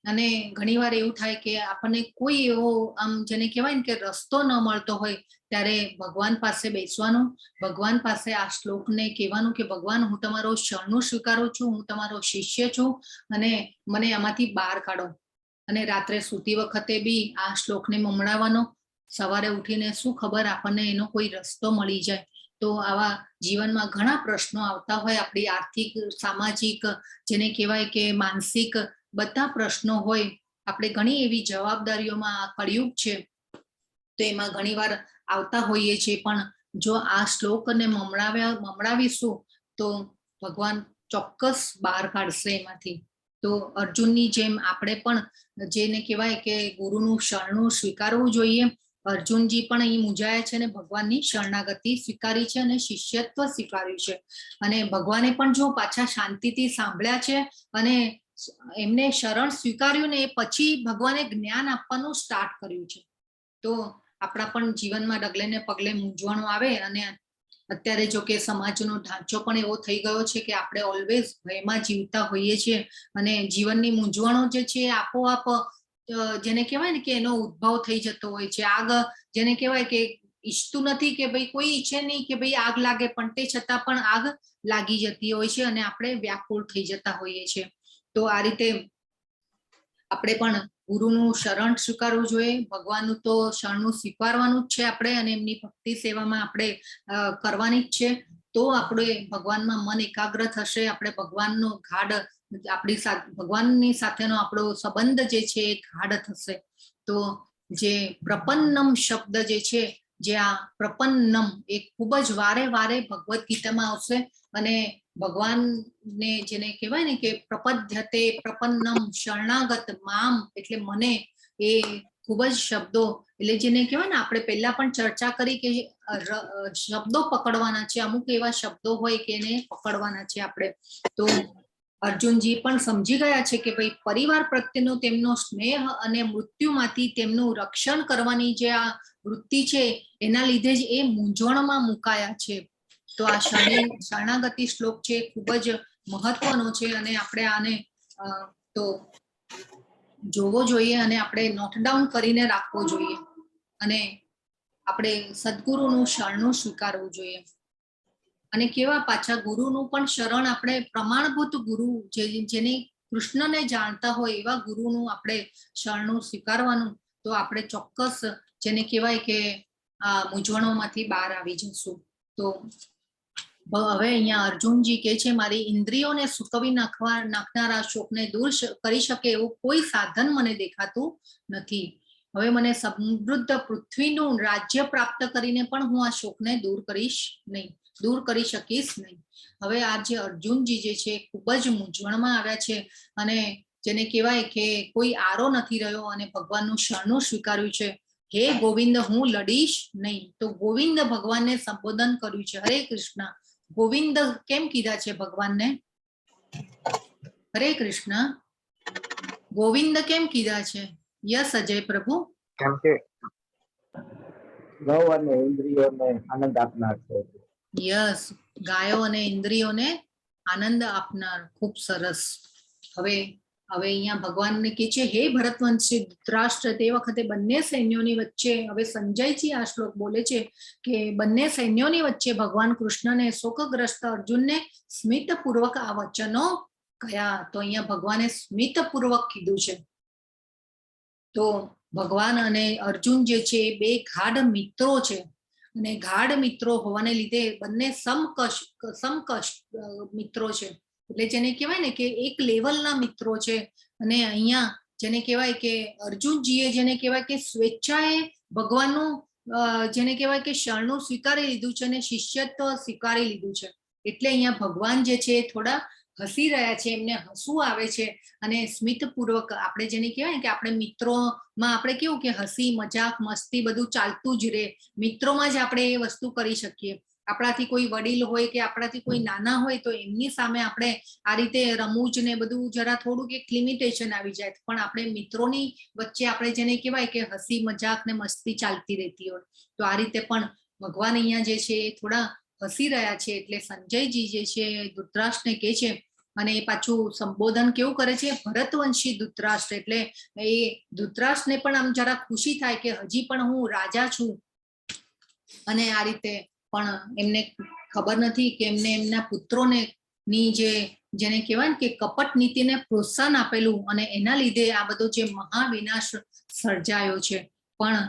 અને ઘણીવાર એવું થાય કે આપણને કોઈ એવો આમ જેને કહેવાય ને કે રસ્તો ન મળતો હોય ત્યારે ભગવાન પાસે બેસવાનું, ભગવાન પાસે આ શ્લોકને કહેવાનું કે ભગવાન હું તમારો શરણું સ્વીકારું છું, હું તમારો શિષ્ય છું અને મને આમાંથી બહાર કાઢો. અને રાત્રે સૂતી વખતે બી આ શ્લોકને મમરાવાનો, સવારે ઉઠીને શું ખબર આપણને એનો કોઈ રસ્તો મળી જાય. તો આવા જીવનમાં ઘણા પ્રશ્નો આવતા હોય, આપણી આર્થિક, સામાજિક, જેને કહેવાય કે માનસિક બધા પ્રશ્નો હોય. આપણે ઘણી એવી જવાબદારીઓમાં આ કળિયુગ છે તો એમાં ઘણીવાર આવતા હોઈએ છીએ, પણ જો આ શ્લોકને મમડાવીશું તો ભગવાન ચોક્કસ બહાર કાઢશે એમાંથી. તો અર્જુનની જેમ આપણે પણ જેને કહેવાય કે ગુરુનું શરણું સ્વીકારવું જોઈએ. અર્જુનજી પણ અહીં મૂંઝાયા છે અને ભગવાનની શરણાગતિ સ્વીકારી છે અને શિષ્યત્વ સ્વીકાર્યું છે. અને ભગવાને પણ જો પાછા શાંતિથી સાંભળ્યા છે અને એમને શરણ સ્વીકાર્યું ને એ પછી ભગવાને જ્ઞાન આપવાનું સ્ટાર્ટ કર્યું છે. તો આપણા પણ જીવનમાં ડગલે ને પગલે મૂંઝવણો આવે, અને અત્યારે જો કે સમાજનો ઢાંચો પણ એવો થઈ ગયો છે કે આપણે ઓલવેઝ ભયમાં જીવતા હોઈએ છીએ અને જીવનની મૂંઝવણો જે છે આપોઆપ જેને કહેવાય ને કે એનો ઉદ્ભવ થઈ જતો હોય છે. આગ જેને કહેવાય કે ઈચ્છતું નથી કે ભાઈ કોઈ ઈચ્છે નહીં કે ભાઈ આગ લાગે, પણ તે છતાં પણ આગ લાગી જતી હોય છે અને આપણે વ્યાકુળ થઈ જતા હોઈએ છીએ. તો આ રીતે આપણે પણ ગુરુનું શરણ સ્વીકારવું જોઈએ. ભગવાનનું તો શરણનું સ્વીકારવાનું જ છે આપણે, અને એમની ભક્તિ સેવામાં આપણે કરવાની જ છે. તો આપણે ભગવાનમાં મન એકાગ્ર થશે, આપણે ભગવાનનો ગાઢ આપણી સાથે ભગવાનની સાથેનો આપણો સંબંધ જે છે એ ગાઢ થશે. તો જે પ્રપન્નમ શબ્દ જે છે, જે આ પ્રપન્નમ એ ખૂબ જ વારે વારે ભગવદ્ ગીતામાં આવશે. અને ભગવાનને જેને કહેવાય ને કે પ્રપદ્યતે પ્રપન્નમ શરણાગત મામ એટલે મને, એ ખૂબ જ શબ્દો એટલે જેને કહેવાય ને આપણે પહેલા પણ ચર્ચા કરી કે શબ્દો પકડવાના છે. અમુક એવા શબ્દો હોય કે એને પકડવાના છે આપણે. તો અર્જુનજી પણ સમજી ગયા છે કે ભાઈ પરિવાર પ્રત્યેનો તેમનો સ્નેહ અને મૃત્યુમાંથી તેમનું રક્ષણ કરવાની જે આ વૃત્તિ છે એના લીધે જ એ મૂંઝવણમાં મુકાયા છે. તો આ શરણાગતિ શ્લોક છે ખૂબ જ મહત્વનો છે અને આપણે આને તો જોવો જોઈએ અને આપણે નોટ ડાઉન કરીને રાખવો જોઈએ અને આપણે સદગુરુનું શરણું સ્વીકારવું જોઈએ. અને કેવા પાછા ગુરુનું પણ શરણ આપણે પ્રમાણભૂત ગુરુ જેને કૃષ્ણને જાણતા હોય એવા ગુરુનું આપણે શરણું સ્વીકારવાનું. તો આપણે ચોક્કસ જેને કહેવાય કે આ મૂંઝવણોમાંથી બહાર આવી જશું. તો હવે અહીંયા અર્જુનજી કહે છે મારી ઇન્દ્રિયોને સુકવી નાખનારા શોકને દૂર કરી શકે એવું કોઈ સાધન મને દેખાતું નથી. હવે મને સમૃદ્ધ પૃથ્વીનું રાજ્ય પ્રાપ્ત કરીને પણ હું આ શોકને દૂર કરી શકીશ નહીં. હવે આ જે અર્જુનજી જે છે ખૂબ જ મૂંઝવણમાં આવ્યા છે અને જેને કહેવાય કે કોઈ આરો નથી રહ્યો અને ભગવાનનું શરણું સ્વીકાર્યું છે. હે ગોવિંદ હું લડીશ નહીં. તો ગોવિંદ ભગવાનને સંબોધન કર્યું છે. હરે કૃષ્ણ. ગોવિંદ કેમ કીધા છે ભગવાનને? હરે કૃષ્ણ. ગોવિંદ કેમ કીધા છે? યસ અજય પ્રભુ. કેમ કે ગૌ અને ઇન્દ્રિયોને આનંદ આપનાર છે. યસ, ગાયો અને ઇન્દ્રિયોને આનંદ આપનાર. ખૂબ સરસ. હવે અહીંયા ભગવાનને કહે છે હે ભરતવંશી ધૃતરાષ્ટ્ર, તે વખતે બંને સૈન્યોની વચ્ચે, હવે સંજયજી આ શ્લોક બોલે છે કે બંને સૈન્યોની વચ્ચે ભગવાન કૃષ્ણને શોકગ્રસ્ત અર્જુનને સ્મિતપૂર્વક આ વચનો કયા. તો અહીંયા ભગવાને સ્મિતપૂર્વક કીધું છે. તો ભગવાન અને અર્જુન જે છે એ બે ગાઢ મિત્રો છે અને ગાઢ મિત્રો હોવાને લીધે બંને સમકક્ષ મિત્રો છે. એટલે જેને કહેવાય ને કે એક લેવલના મિત્રો છે. અને અહીંયા જેને કહેવાય કે અર્જુનજીએ જેને કહેવાય કે સ્વેચ્છાએ ભગવાનનું જેને કહેવાય કે શરણું સ્વીકારી લીધું છે અને શિષ્યત્વ સ્વીકારી લીધું છે. એટલે અહીંયા ભગવાન જે છે થોડા હસી રહ્યા છે, એમને હસવું આવે છે અને સ્મિતપૂર્વક આપણે જેને કહેવાય કે આપણે મિત્રોમાં આપણે કેવું કે હસી મજાક મસ્તી બધું ચાલતું જ રહે. મિત્રોમાં જ આપણે એ વસ્તુ કરી શકીએ. આપણાથી કોઈ વડીલ હોય કે આપણાથી કોઈ નાના હોય તો એમની સામે આપણે આ રીતે રમૂજ ને બધું જરા થોડુંક એક લિમિટેશન આવી જાય. પણ આપણે મિત્રોની વચ્ચે આપણે જેને કહેવાય કે હસી મજાક ને મસ્તી ચાલતી રહેતી હોય. તો આ રીતે પણ ભગવાન અહીંયા જે છે એ થોડા હસી રહ્યા છે. એટલે સંજયજી જે છે ધૃતરાષ્ટ્રને કહે છે અને એ પાછું સંબોધન કેવું કરે છે? ભરતવંશી ધૃતરાષ્ટ્ર. એટલે એ ધૃતરાષ્ટ્રને પણ આમ જરા ખુશી થાય કે હજી પણ હું રાજા છું. અને આ રીતે પણ એમને ખબર નથી કે એમને એમના પુત્રોને ની જેને કહેવાય કે કપટ નીતિને પ્રોત્સાહન આપેલું અને એના લીધે આ બધો જે મહાવિનાશ સર્જાયો છે. પણ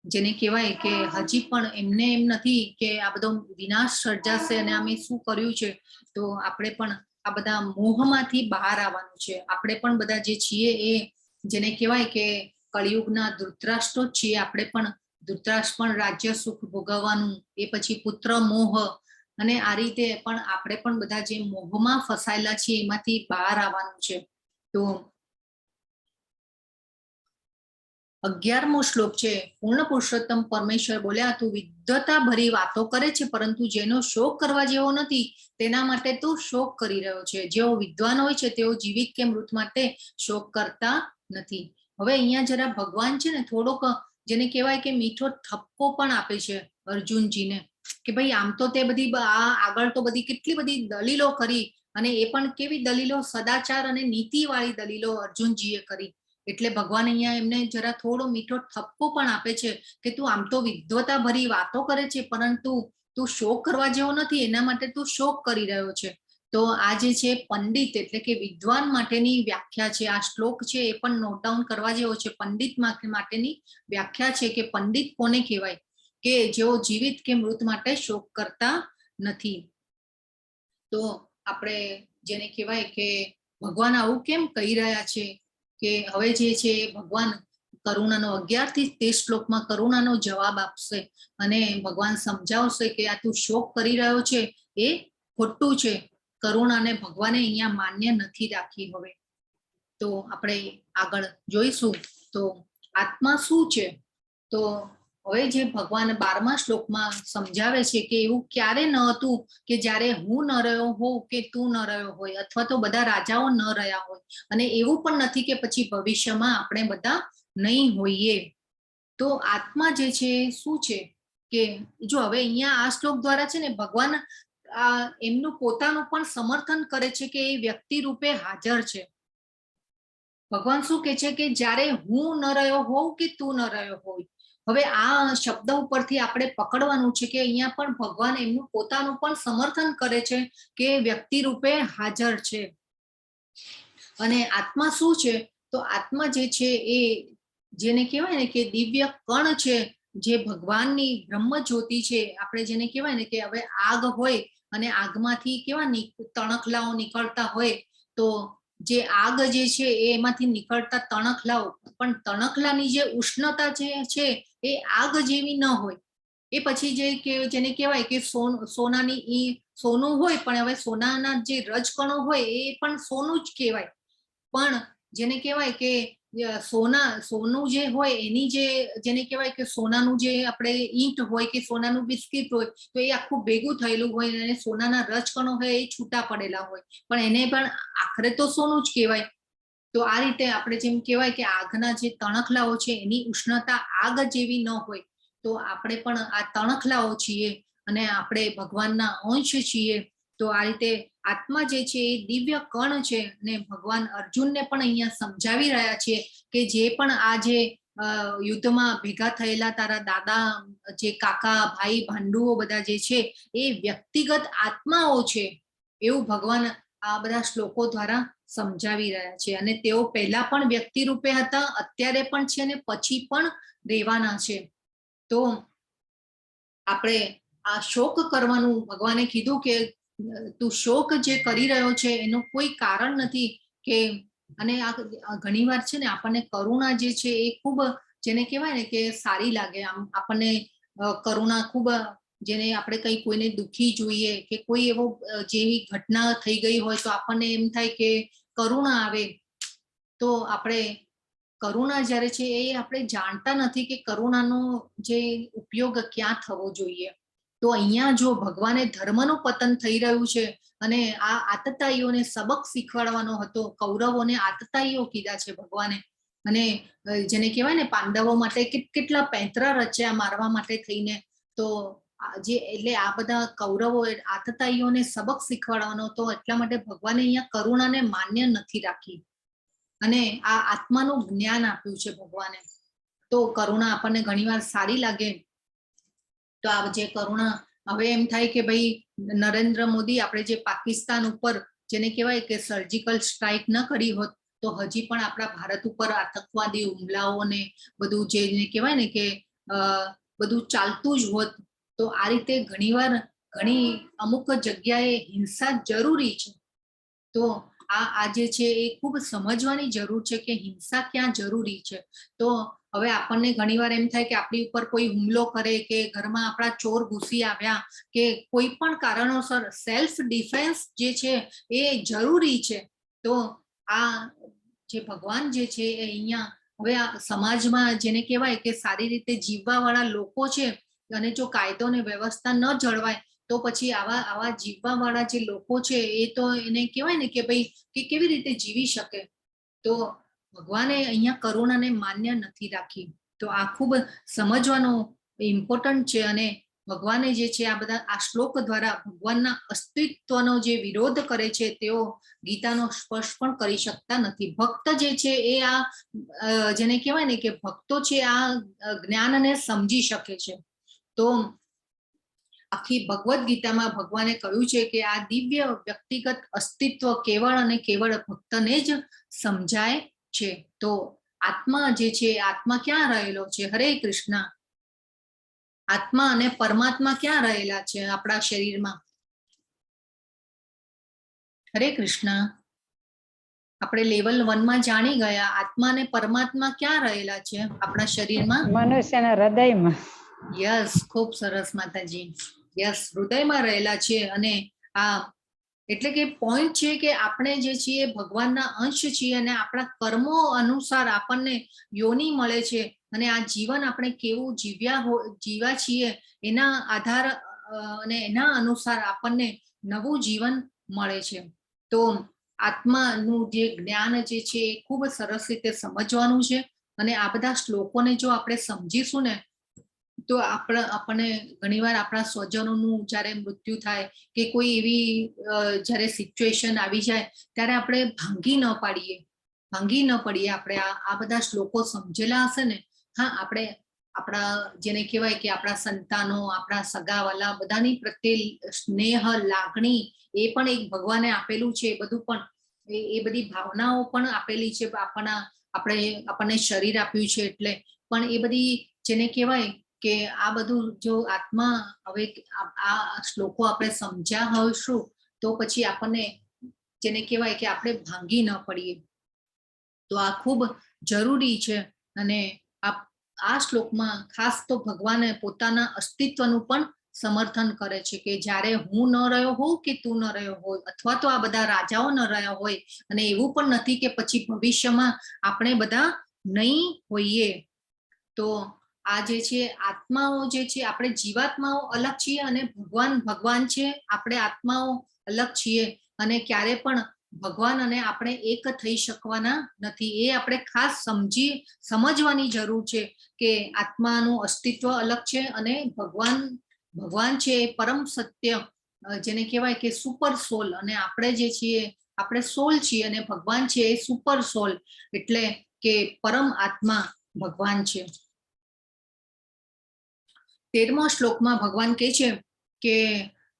જેને કહેવાય કે હજી પણ એમને એમ નથી કે આ બધો વિનાશ સર્જાશે અને અમે શું કર્યું છે. તો આપણે પણ આ બધા મોહમાંથી બહાર આવવાનું છે. આપણે પણ બધા જે છીએ એ જેને કહેવાય કે કળિયુગના ધૃતરાષ્ટ્રો જ છીએ આપણે, પણ ધૃતરાષ્ટ્ર પણ રાજ્ય સુખ ભોગવવાનું, એ પછી પુત્ર મોહ, અને આ રીતે પણ આપણે પણ બધા જે મોહમાં ફસાયેલા છીએ એમાંથી બહાર આવવાનું છે. તો 11મો શ્લોક છે. પૂર્ણ પુરુષોત્તમ પરમેશ્વર બોલ્યા, તું વિદ્વતા ભરી વાતો કરે છે, પરંતુ જેનો શોક કરવા જેવો નથી તેના માટે તું શોક કરી રહ્યો છે. જેઓ વિદ્વાન હોય છે તેઓ જીવિત કે મૃત માટે શોક કરતા નથી. હવે અહીંયા જરા ભગવાન છે ને થોડોક જેને કહેવાય કે મીઠો ઠપકો પણ આપે છે અર્જુનજીને, કે ભાઈ આમ તો તે બધી આગળ તો બધી કેટલી બધી દલીલો કરી, અને એ પણ કેવી દલીલો, સદાચાર અને નીતિવાળી દલીલો અર્જુનજીએ કરી. એટલે ભગવાન અહીંયા એમને જરા થોડો મીઠો ઠપકો પણ આપે છે કે તું આમ તો વિદ્વતા ભરી વાતો કરે છે, પરંતુ તું શોક કરવા જેવો નથી, એના માટે તું શોક કરી રહ્યો છે. તો આ જે છે પંડિત એટલે કે વિદ્વાન માટેની વ્યાખ્યા છે. આ શ્લોક છે એ પણ નોટ ડાઉન કરવા જેવો છે. પંડિત માટેની વ્યાખ્યા છે કે પંડિત કોને કહેવાય, કે જેઓ જીવિત કે મૃત માટે શોક કરતા નથી. તો આપણે જેને કહેવાય કે ભગવાન આવું કેમ કહી રહ્યા છે, કે હવે જે છે ભગવાન કરુણાનો 11 થી 13 શ્લોકમાં કરુણાનો જવાબ આપશે, અને ભગવાન સમજાવશે કે આ તું શોક કરી રહ્યો છે એ ખોટું છે. કરુણાને ભગવાને અહીંયા માન્ય નથી રાખી. હવે તો આપણે આગળ જોઈશું. તો આત્મા શું છે? તો હવે જે ભગવાન 12મા શ્લોકમાં સમજાવે છે કે એવું ક્યારે ન હતું કે જ્યારે હું ન રહ્યો હોઉં કે તું ન રહ્યો હોય, અથવા તો બધા રાજાઓ ન રહ્યા હોય, અને એવું પણ નથી કે પછી ભવિષ્યમાં આપણે બધા નહીં હોઈએ. તો આત્મા જે છે શું છે, કે જો હવે અહીંયા આ શ્લોક દ્વારા છે ને ભગવાન એમનું પોતાનું પણ સમર્થન કરે છે કે એ વ્યક્તિ રૂપે હાજર છે. ભગવાન શું કે છે કે જ્યારે હું ન રહ્યો હોઉં કે તું ન રહ્યો હોય. હવે આ શબ્દ ઉપરથી આપણે પકડવાનું છે કે અહીંયા પણ ભગવાન એમનું પોતાનું પણ સમર્થન કરે છે કે વ્યક્તિ રૂપે હાજર છે. અને આત્મા શું છે? તો આત્મા જે છે એ જેને કહેવાય ને કે દિવ્ય કણ છે, જે ભગવાનની બ્રહ્મ જ્યોતિ છે. આપણે જેને કહેવાય ને કે હવે આગ હોય અને આગમાંથી કેવા તણખલાઓ નીકળતા હોય, તો જે આગ જે છે એમાંથી નીકળતા તણખલાઓ, પણ તણખલાની જે ઉષ્ણતા જે છે એ આગ જેવી ન હોય. એ પછી જેને કહેવાય કે સોનું હોય, પણ હવે સોનાના જે રજકણો હોય એ પણ સોનું જ કહેવાય. પણ જેને કહેવાય કે સોનું જે હોય એની જેને કહેવાય કે સોનાનું જે આપણે ઈંટ હોય કે સોનાનું બિસ્કિટ હોય, તો એ આખું ભેગું થયેલું હોય, અને સોનાના રજકણો હોય એ છૂટા પડેલા હોય, પણ એને પણ આખરે તો સોનું જ કહેવાય. તો આ રીતે આપણે જેમ કહેવાય કે આગના જે તણખલાઓ છે એની ઉષ્ણતા આગ જેવી ન હોય, તો આપણે પણ આ તણખલાઓ છીએ અને આપણે ભગવાનના અંશ છીએ. તો આ રીતે આત્મા જે છે એ દિવ્ય કણ છે, અને ભગવાન અર્જુનને પણ અહીંયા સમજાવી રહ્યા છે કે જે પણ આ જે યુદ્ધમાં ભેગા થયેલા તારા દાદા, જે કાકા, ભાઈ, ભાંડુઓ બધા જે છે એ વ્યક્તિગત આત્માઓ છે, એવું ભગવાન આ બધા શ્લોકો દ્વારા સમજાવી રહ્યા છે. અને તેઓ પહેલા પણ વ્યક્તિ રૂપે હતા, અત્યારે પણ છે, અને પછી પણ રહેવાના છે. તો આપણે આ શોક કરવાનું ભગવાને કીધું કે તું શોક જે કરી રહ્યો છે એનું કોઈ કારણ નથી. કે અને આ ઘણીવાર છે ને આપણને કરુણા જે છે એ ખૂબ જેને કહેવાય ને કે સારી લાગે. આમ આપણને કરુણા ખૂબ, જેને આપણે કઈ કોઈને દુખી જોઈએ કે કોઈ એવો જેવી ઘટના થઈ ગઈ હોય તો આપણને એમ થાય કે કરુણા આવે. તો આપણે કરુણા જ્યારે છે એ આપણે જાણતા નથી કે કરુણાનો જે ઉપયોગ ક્યાં થવો જોઈએ. તો અહીંયા જો ભગવાને ધર્મનું પતન થઈ રહ્યું છે, અને આ આતતાઈઓને સબક શીખવાડવાનો હતો. કૌરવોને આતતાઈઓ કીધા છે ભગવાને, અને જેને કહેવાય ને પાંડવો માટે કેટલા પેંતરા રચ્યા મારવા માટે થઈને. તો એટલે આ બધા કૌરવો આતતાઈઓને સબક શીખવાડવાનો હતો, એટલા માટે ભગવાને અહીંયા કરુણાને માન્ય નથી રાખી, અને આ આત્માનું જ્ઞાન આપ્યું છે ભગવાને. તો કરુણા આપણને ઘણીવાર સારી લાગે. તો આ જે કરુણા, હવે એમ થાય કે ભાઈ નરેન્દ્ર મોદી આપણે જે પાકિસ્તાન ઉપર જેને કહેવાય કે સર્જિકલ સ્ટ્રાઇક ન કરી હોત, તો હજી પણ આપણા ભારત ઉપર આતંકવાદી હુમલાઓને બધું જેને કહેવાય ને કે બધું ચાલતું જ હોત. તો આ રીતે ઘણી અમુક જગ્યાએ હિંસા જરૂરી છે. તો આ જે છે એ ખૂબ સમજવાની જરૂર છે કે હિંસા ક્યાં જરૂરી છે. તો હવે આપણને ઘણીવાર એમ થાય કે આપણી ઉપર કોઈ હુમલો કરે કે ઘરમાં આપણા ચોર ઘૂસી આવ્યા કે કોઈ પણ કારણોસર સેલ્ફ ડિફેન્સ જે છે એ જરૂરી છે. તો આ જે ભગવાન જે છે એ અહીંયા હવે આ સમાજમાં જેને કહેવાય કે સારી રીતે જીવવા વાળા લોકો છે, અને જો કાયદો ને વ્યવસ્થા ન જળવાય તો પછી આવા જીવવા વાળા જે લોકો છે એ તો એને કહેવાય ને કે ભાઈ કે કેવી રીતે જીવી શકે. તો ભગવાને અહીંયા કરુણાને માન્ય નથી રાખી. તો આ ખૂબ સમજવાનું ઇમ્પોર્ટન્ટ છે. અને ભગવાને જે છે આ બધા આ શ્લોક દ્વારા ભગવાનના અસ્તિત્વનો જે વિરોધ કરે છે તેઓ ગીતાનો સ્પર્શ પણ કરી શકતા નથી. ભક્ત જે છે એ આ જેને કહેવાય ને કે ભક્તો છે આ જ્ઞાનને સમજી શકે છે. તો આખી ભગવદ્ ગીતામાં ભગવાને કહ્યું છે કે આ દિવ્ય વ્યક્તિગત અસ્તિત્વ કેવળ અને કેવળ ભક્તને જ સમજાય છે. તો આત્મા જે છે આત્મા ક્યાં રહેલો છે? હરે કૃષ્ણ. આત્મા અને પરમાત્મા ક્યાં રહેલા છે આપણા શરીરમાં? હરે કૃષ્ણ. આપણે લેવલ 1 માં જાણી ગયા આત્મા અને પરમાત્મા ક્યાં રહેલા છે આપણા શરીરમાં? મનુષ્યના હૃદયમાં. યસ, ખૂબ સરસ માતાજી. યસ, હૃદયમાં રહેલા છે. અને આ એટલે કે પોઈન્ટ છે કે આપણે જે છીએ ભગવાનના અંશ છીએ અને આપણા કર્મો અનુસાર આપણને યોની મળે છે. અને આ જીવન આપણે કેવું જીવ્યા છીએ એના આધાર અને એના અનુસાર આપણને નવું જીવન મળે છે. તો આત્માનું જે જ્ઞાન જે છે એ ખૂબ સરસ રીતે સમજવાનું છે. અને આ બધા શ્લોકોને જો આપણે સમજીશું ને તો આપણને ઘણીવાર આપણા સ્વજનોનું જ્યારે મૃત્યુ થાય કે કોઈ એવી જ્યારે સિચ્યુએશન આવી જાય ત્યારે આપણે ભાંગી ન પડીએ. આપણે આ બધા શ્લોકો સમજેલા હશે ને, હા, આપણે આપણા જેને કહેવાય કે આપણા સંતાનો, આપણા સગાવાલા બધાની પ્રત્યે સ્નેહ, લાગણી એ પણ એક ભગવાને આપેલું છે. એ બધું પણ એ બધી ભાવનાઓ પણ આપેલી છે. આપણને શરીર આપ્યું છે એટલે પણ એ બધી જેને કહેવાય કે આ બધું જો આત્મા હવે આ શ્લોકો આપણે સમજ્યા હોઈશું તો પછી આપણને જેને કહેવાય કે આપણે ભાંગી ન પડીએ. તો આ ખૂબ જરૂરી છે. અને આ શ્લોકમાં ખાસ તો ભગવાને પોતાના અસ્તિત્વનું પણ સમર્થન કરે છે કે જ્યારે હું ન રહ્યો હોઉં કે તું ન રહ્યો હોય અથવા તો આ બધા રાજાઓ ન રહ્યા હોય, અને એવું પણ નથી કે પછી ભવિષ્યમાં આપણે બધા નહીં હોઈએ. તો આ જે છે આત્માઓ જે છે આપણે જીવાત્માઓ અલગ છીએ અને ભગવાન છે આપણે આત્માઓ અલગ છીએ. અને ક્યારે પણ ભગવાન અને આપણે એક થઈ શકવાના નથી. એ આપણે ખાસ સમજવાની જરૂર છે કે આત્માનું અસ્તિત્વ અલગ છે અને ભગવાન છે એ પરમ સત્ય જેને કહેવાય કે સુપર સોલ. અને આપણે જે છીએ આપણે સોલ છીએ અને ભગવાન છે એ સુપર સોલ એટલે કે પરમ આત્મા ભગવાન છે. 13મા શ્લોકમાં ભગવાન કહે છે કે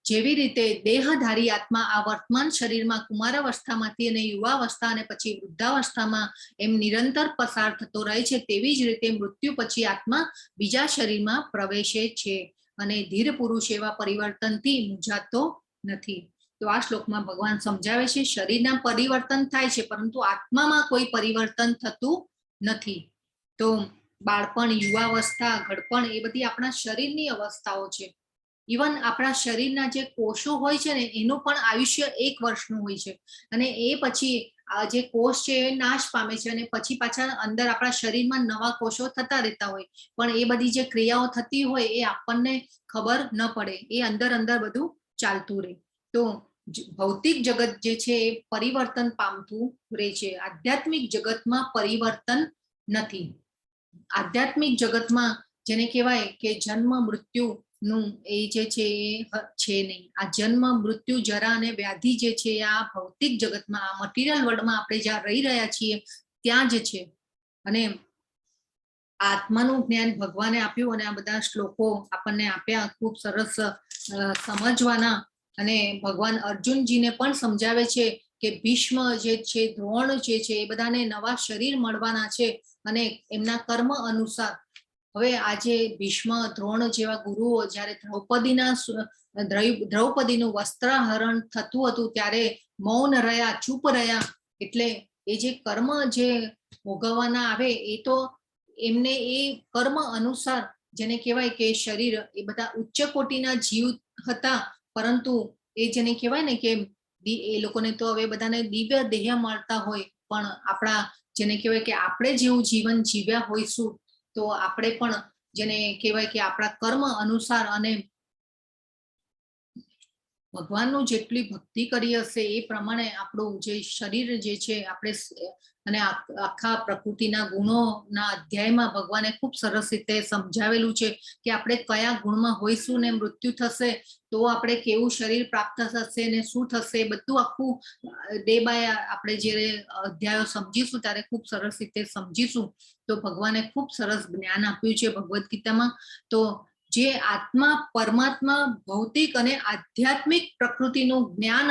જેવી રીતે દેહધારી આત્મા આ વર્તમાન શરીરમાં કુમારાવસ્થામાંથી અને યુવાવસ્થા અને પછી વૃદ્ધાવસ્થામાં એમ નિરંતર પસાર થતો રહે છે, તેવી જ રીતે મૃત્યુ પછી આત્મા બીજા શરીરમાં પ્રવેશે છે અને ધીર પુરુષ એવા પરિવર્તનથી મૂંઝાતો નથી. તો આ શ્લોકમાં ભગવાન સમજાવે છે શરીરના પરિવર્તન થાય છે પરંતુ આત્મામાં કોઈ પરિવર્તન થતું નથી. તો બાળપણ, યુવાવસ્થા, ઘડપણ એ બધી આપણા શરીરની અવસ્થાઓ છે. ઇવન આપણા શરીરના જે કોષો હોય છે ને એનું પણ આયુષ્ય 1 વર્ષનું હોય છે. અને એ પછી જે કોષ છે એ નાશ પામે છે અને પછી પાછા અંદર આપણા શરીરમાં નવા કોષો થતા રહેતા હોય. પણ એ બધી જે ક્રિયાઓ થતી હોય એ આપણને ખબર ન પડે. એ અંદર બધું ચાલતું રહે. તો ભૌતિક જગત જે છે એ પરિવર્તન પામતું રહે છે. આધ્યાત્મિક જગતમાં પરિવર્તન નથી. આધ્યાત્મિક જગતમાં જેને કહેવાય કે જન્મ મૃત્યુ નું એ જે છે એ છે નહીં. આ જન્મ મૃત્યુ જરા અને વ્યાધિ જે છે આ ભૌતિક જગતમાં આ મટીરિયલ વર્લ્ડમાં આપણે જ્યાં રહી રહ્યા છીએ ત્યાં જ છે. અને આત્માનું જ્ઞાન ભગવાને આપ્યું અને આ બધા શ્લોકો આપણને આપ્યા ખૂબ સરસ સમજવાના. અને ભગવાન અર્જુનજીને પણ સમજાવે છે કે ભીષ્મ જે છે, દ્રોણ જે છે એ બધાને નવા શરીર મળવાના છે અને એમના કર્મ અનુસાર. હવે આજે ભીષ્મ, દ્રોણ જેવા ગુરુઓ જ્યારે દ્રૌપદીનું વસ્ત્રાહરણ થતું હતું ત્યારે મૌન રહ્યા, ચૂપ રહ્યા, એટલે એ જે કર્મ જે ભોગવવાના આવે એ તો એમને એ કર્મ અનુસાર, જેને કહેવાય કે શરીર, એ બધા ઉચ્ચ કોટીના જીવ હતા, પરંતુ એ જેને કહેવાય ને કે એ લોકોને તો હવે બધાને દિવ્ય દેહ મળતા હોય, પણ આપણા જેને કહેવાય કે આપણે જેવું જીવન જીવ્યા હોઈશું તો આપણે પણ જેને કહેવાય કે આપણા કર્મ અનુસાર અને ભગવાનનું જેટલી ભક્તિ કરી હશે એ પ્રમાણે આપણું જે શરીર જે છે આપણે, અને આખા પ્રકૃતિના ગુણોના અધ્યાયમાં ભગવાને ખૂબ સરસ રીતે સમજાવેલું છે કે આપણે કયા ગુણમાં હોઈશું ને મૃત્યુ થશે તો આપણે કેવું શરીર પ્રાપ્ત થશે ને શું થશે, બધું આખું ડે બાય આપણે જ્યારે અધ્યાયો સમજીશું ત્યારે ખૂબ સરસ રીતે સમજીશું. તો ભગવાને ખૂબ સરસ જ્ઞાન આપ્યું છે ભગવદ્ ગીતામાં. તો જે આત્મા, પરમાત્મા, ભૌતિક અને આધ્યાત્મિક પ્રકૃતિનું જ્ઞાન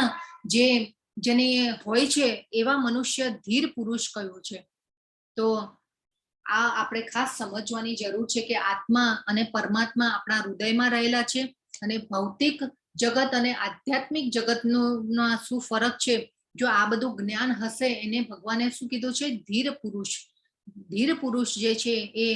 જેને હોય છે એવા મનુષ્ય ધીર પુરુષ કયો છે. તો આ આપણે ખાસ સમજવાની જરૂર છે કે આત્મા અને પરમાત્મા આપણા હૃદયમાં રહેલા છે, અને ભૌતિક જગત અને આધ્યાત્મિક જગતનો શું ફરક છે. જો આ બધું જ્ઞાન હશે એને ભગવાને શું કીધું છે? ધીર પુરુષ. ધીર પુરુષ જે છે એ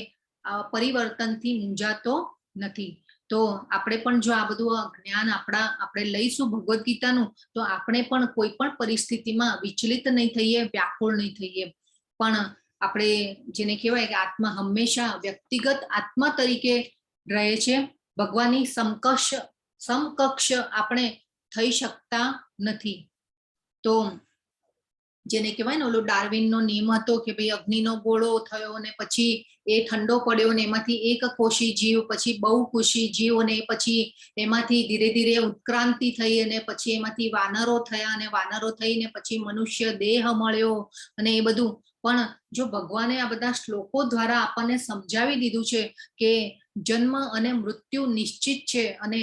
પરિવર્તનથી મૂંઝાતો નથી. તો આપણે પણ જો આ બધું જ્ઞાન આપણે લઈશું ભગવદ્ ગીતાનું, તો આપણે પણ કોઈ પણ પરિસ્થિતિમાં વિચલિત નહીં થઈએ, વ્યાકુળ નહીં થઈએ, પણ આપણે જેને કહેવાય કે આત્મા હંમેશા વ્યક્તિગત આત્મા તરીકે રહે છે. ભગવાનની સમકક્ષ આપણે થઈ શકતા નથી. તો જેને કહેવાય ને ઓલો ડાર્વિનનો નિયમ હતો કે ભાઈ અગ્નિનો ગોળો થયો ને પછી એ ઠંડો પડ્યો ને એમાંથી એક કોષી જીવ, પછી બહુકોષી જીવ, અને પછી એમાંથી ધીરે ધીરે ઉત્ક્રાંતિ થઈ અને પછી એમાંથી વાનરો થયા, અને વાનરો થઈને પછી મનુષ્ય દેહ મળ્યો અને એ બધું. પણ જો ભગવાને આ બધા શ્લોકો દ્વારા આપણને સમજાવી દીધું છે કે જન્મ અને મૃત્યુ નિશ્ચિત છે, અને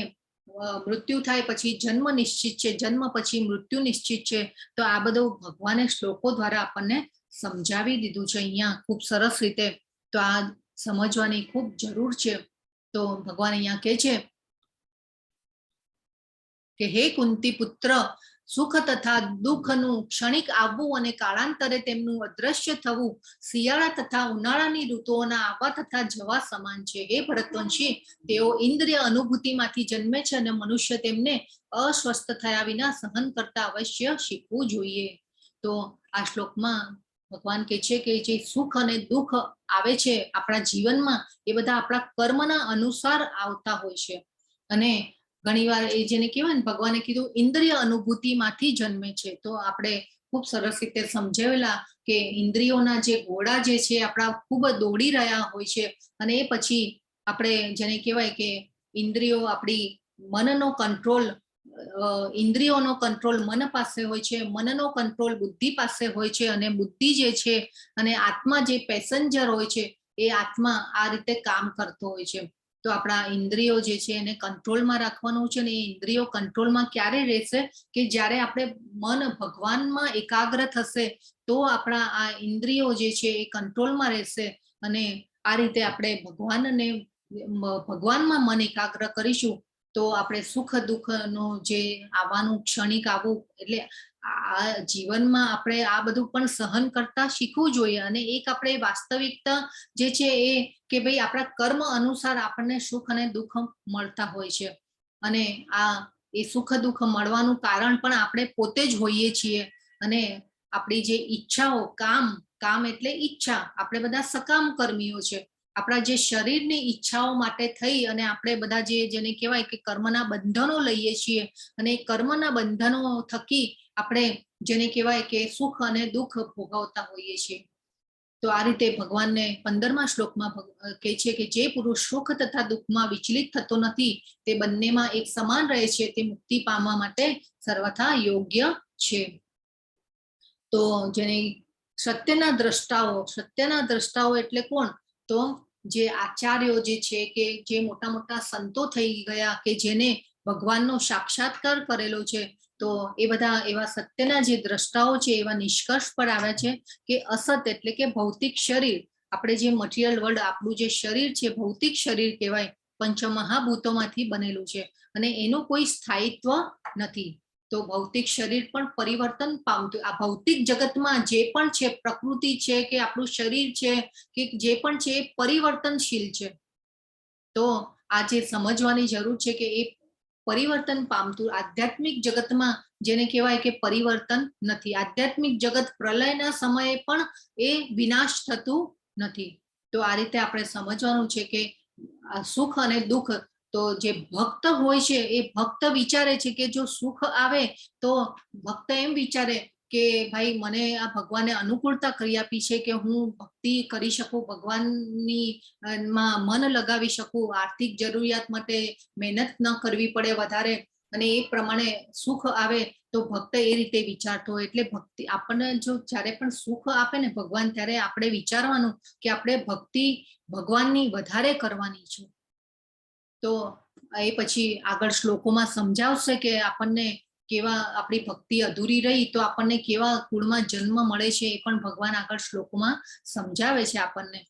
મૃત્યુ થાય પછી જન્મ નિશ્ચિત છે, જન્મ પછી મૃત્યુ નિશ્ચિત છે, તો આ બધું ભગવાને શ્લોકો દ્વારા આપણને સમજાવી દીધું છે અહીંયા ખૂબ સરસ રીતે. તો આ સમજવાની ખૂબ જરૂર છે. તો ભગવાન અહીંયા કહે છે કે હે કુંતી પુત્ર, સુખ તથા દુઃખનું ક્ષણિક આવવું અને કાળાંતરે તેમનું અદ્રશ્ય થવું શિયાળા તથા ઉનાળાની ઋતુઓના આવવા તથા જવા સમાન છે. હે ભરતવંશી, તેઓ ઇન્દ્રિય અનુભૂતિમાંથી જન્મે છે અને મનુષ્ય તેમને અસ્વસ્થ થયા વિના સહન કરતા અવશ્ય શીખવું જોઈએ. તો આ શ્લોકમાં ભગવાન કહે છે કે જે સુખ અને દુઃખ આવે છે આપણા જીવનમાં એ બધા આપણા કર્મના અનુસાર આવતા હોય છે. અને ઘણીવાર એ જેને કહેવાય ને ભગવાને કીધું ઇન્દ્રિય અનુભૂતિમાંથી જન્મે છે. તો આપણે ખૂબ સરસ રીતે સમજાવેલા કે ઇન્દ્રિયોના જે ઘોડા જે છે આપણા ખૂબ દોડી રહ્યા હોય છે, અને એ પછી આપણે જેને કહેવાય કે ઇન્દ્રિયો આપણી મનનો કંટ્રોલ, ઇન્દ્રિયોનો કંટ્રોલ મન પાસે હોય છે, મનનો કંટ્રોલ બુદ્ધિ પાસે હોય છે, અને બુદ્ધિ જે છે અને આત્મા જે પેસેન્જર હોય છે એ આત્મા આ રીતે કામ કરતો હોય છે. તો આપણા ઇન્દ્રિયો જે છે એને કંટ્રોલમાં રાખવાનું છે, અને એ ઇન્દ્રિયો કંટ્રોલમાં ક્યારે રહેશે કે જ્યારે આપણે મન ભગવાનમાં એકાગ્ર થશે તો આપણા આ ઇન્દ્રિયો જે છે એ કંટ્રોલમાં રહેશે. અને આ રીતે આપણે ભગવાનમાં મન એકાગ્ર કરીશું તો આપણે સુખ દુઃખનો જે આવવાનું ક્ષણિક આવું, એટલે આ જીવનમાં આપણે આ બધું પણ સહન કરતા શીખવું જોઈએ. અને એક આપણે વાસ્તવિકતા જે છે એ કે ભાઈ આપણા કર્મ અનુસાર આપણને સુખ અને દુઃખ મળતા હોય છે, અને આ એ સુખ દુઃખ મળવાનું કારણ પણ આપણે પોતે જ હોઈએ છીએ. અને આપણી જે ઈચ્છાઓ, કામ એટલે ઈચ્છા, આપણે બધા સકામ કર્મીઓ છે. આપણા જે શરીરની ઈચ્છાઓ માટે થઈ અને આપણે બધા જેને કહેવાય કે કર્મના બંધનો લઈએ છીએ, અને કર્મના બંધનો થકી આપણે જેને કહેવાય કે સુખ અને દુઃખ ભોગવતા હોઈએ છીએ. તો આ રીતે ભગવાનને 15મા શ્લોકમાં કહે છે કે જે પુરુષ સુખ તથા દુઃખમાં વિચલિત થતો નથી તે બંનેમાં એક સમાન રહે છે, તે મુક્તિ પામવા માટે સર્વથા યોગ્ય છે. તો જેને સત્યના દ્રષ્ટાઓ એટલે કોણ? તો જે આચાર્યો જે છે કે જે મોટા મોટા સંતો થઈ ગયા કે જેને ભગવાનનો સાક્ષાત્કાર કરેલો છે, તો એ બધા એવા સત્યના જે દ્રષ્ટાઓ છે એવા નિષ્કર્ષ પર આવ્યા છે કે અસત એટલે કે ભૌતિક શરીર, આપણે જે મટીરિયલ વર્લ્ડ, આપણું જે શરીર છે ભૌતિક શરીર કહેવાય, પંચ મહાભૂતોમાંથી બનેલું છે, અને એનું કોઈ સ્થાયિત્વ નથી. તો ભૌતિક શરીર પણ પરિવર્તન પામતું, આ ભૌતિક જગતમાં જે પણ છે, પ્રકૃતિ છે કે આપણું શરીર છે કે જે પણ છે એ પરિવર્તનશીલ છે. તો આ જે સમજવાની જરૂર છે કે એ પરિવર્તન પામતું, આધ્યાત્મિક જગતમાં જેને કહેવાય કે પરિવર્તન નથી. આધ્યાત્મિક જગત પ્રલયના સમયે પણ એ વિનાશ થતું નથી. તો આ રીતે આપણે સમજવાનું છે કે આ સુખ અને દુઃખ, તો જે ભક્ત હોય છે એ ભક્ત વિચારે છે કે જો સુખ આવે તો ભક્ત એમ વિચારે કે ભાઈ મને આ ભગવાને અનુકૂળતા કરી આપી છે કે હું ભક્તિ કરી શકું, ભગવાનની માં મન લગાવી શકું, આર્થિક જરૂરિયાત માટે મહેનત ન કરવી પડે વધારે, અને એ પ્રમાણે સુખ આવે તો ભક્ત એ રીતે વિચારતો હોય. એટલે ભક્તિ આપણને જો જ્યારે પણ સુખ આપે ને ભગવાન, ત્યારે આપણે વિચારવાનું કે આપણે ભક્તિ ભગવાનની વધારે કરવાની છે. તો એ પછી આગળ શ્લોકોમાં સમજાવશે કે આપણને કેવા આપણી ભક્તિ અધૂરી રહી તો આપણને કેવા કુળમાં જન્મ મળે છે, એ પણ ભગવાન આગળ શ્લોકોમાં સમજાવે છે આપણને.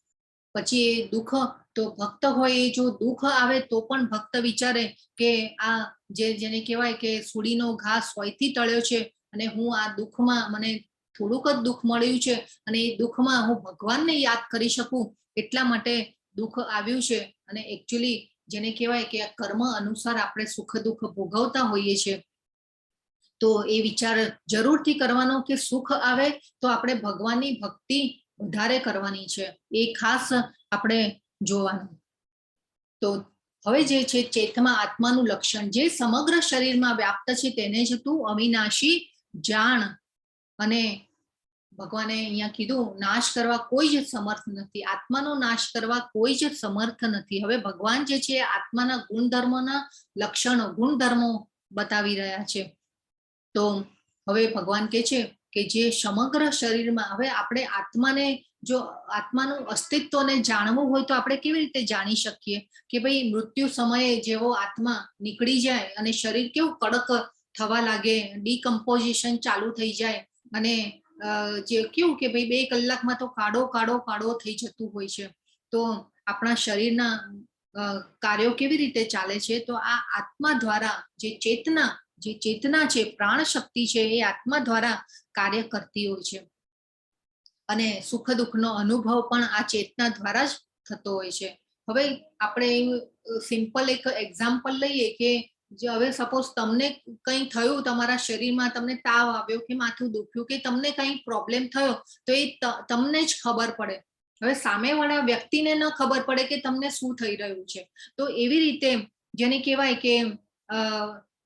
પછી એ દુઃખ, તો ભક્ત હોય એ જો દુઃખ આવે તો પણ ભક્ત વિચારે કે આ જેને કહેવાય કે સુડીનો ઘા સોયથી તળ્યો છે, અને હું આ દુઃખમાં, મને થોડુંક જ દુઃખ મળ્યું છે અને એ દુઃખમાં હું ભગવાનને યાદ કરી શકું એટલા માટે દુઃખ આવ્યું છે. અને એકચ્યુઅલી જેને કહેવાય કે આ કર્મ અનુસાર આપણે સુખ દુઃખ ભોગવતા હોઈએ છીએ. તો એ વિચાર જરૂરથી કરવાનો કે સુખ આવે તો આપણે ભગવાનની ભક્તિ વધારે કરવાની છે, એ ખાસ આપણે જોવાનું. તો હવે જે છે ચેતમાં આત્માનું લક્ષણ, જે સમગ્ર શરીરમાં વ્યાપ્ત છે તેને જ તું અવિનાશી જાણ. અને ભગવાને અહીંયા કીધું નાશ કરવા કોઈ જ સમર્થ નથી, આત્માનો નાશ કરવા કોઈ જ સમર્થ નથી. હવે ભગવાન જે છે આત્માના ગુણધર્મોના લક્ષણો, ગુણધર્મો બતાવી રહ્યા છે. તો હવે ભગવાન કહે છે કે જે સમગ્ર શરીરમાં, હવે આપણે આત્માને, જો આત્માનું અસ્તિત્વને જાણવું હોય તો આપણે કેવી રીતે જાણી શકીએ કે ભાઈ મૃત્યુ સમયે જેવો આત્મા નીકળી જાય અને શરીર કેવું કડક થવા લાગે, ડીકમ્પોઝિશન ચાલુ થઈ જાય, અને જે કેવું કે ભાઈ 2 કલાકમાં તો કાળો કાળો કાળો થઈ જતું હોય છે. તો આપણા શરીરના કાર્યો કેવી રીતે ચાલે છે? તો આ આત્મા દ્વારા જે ચેતના છે, પ્રાણ શક્તિ છે, એ આત્મા દ્વારા કાર્ય કરતી હોય છે. અને સુખ દુઃખનો અનુભવ પણ આ ચેતના દ્વારા જ થતો હોય છે. હવે આપણે સિમ્પલ એક એક્ઝામ્પલ લઈએ કે જો હવે સપોઝ તમને કંઈ થયું, તમારા શરીરમાં તમને તાવ આવ્યો કે માથું દુખ્યું કે તમને કંઈ પ્રોબ્લેમ થયો, તો એ તમને જ ખબર પડે. હવે સામેવાળા વ્યક્તિને ન ખબર પડે કે તમને શું થઈ રહ્યું છે. તો એવી રીતે જેને કહેવાય કે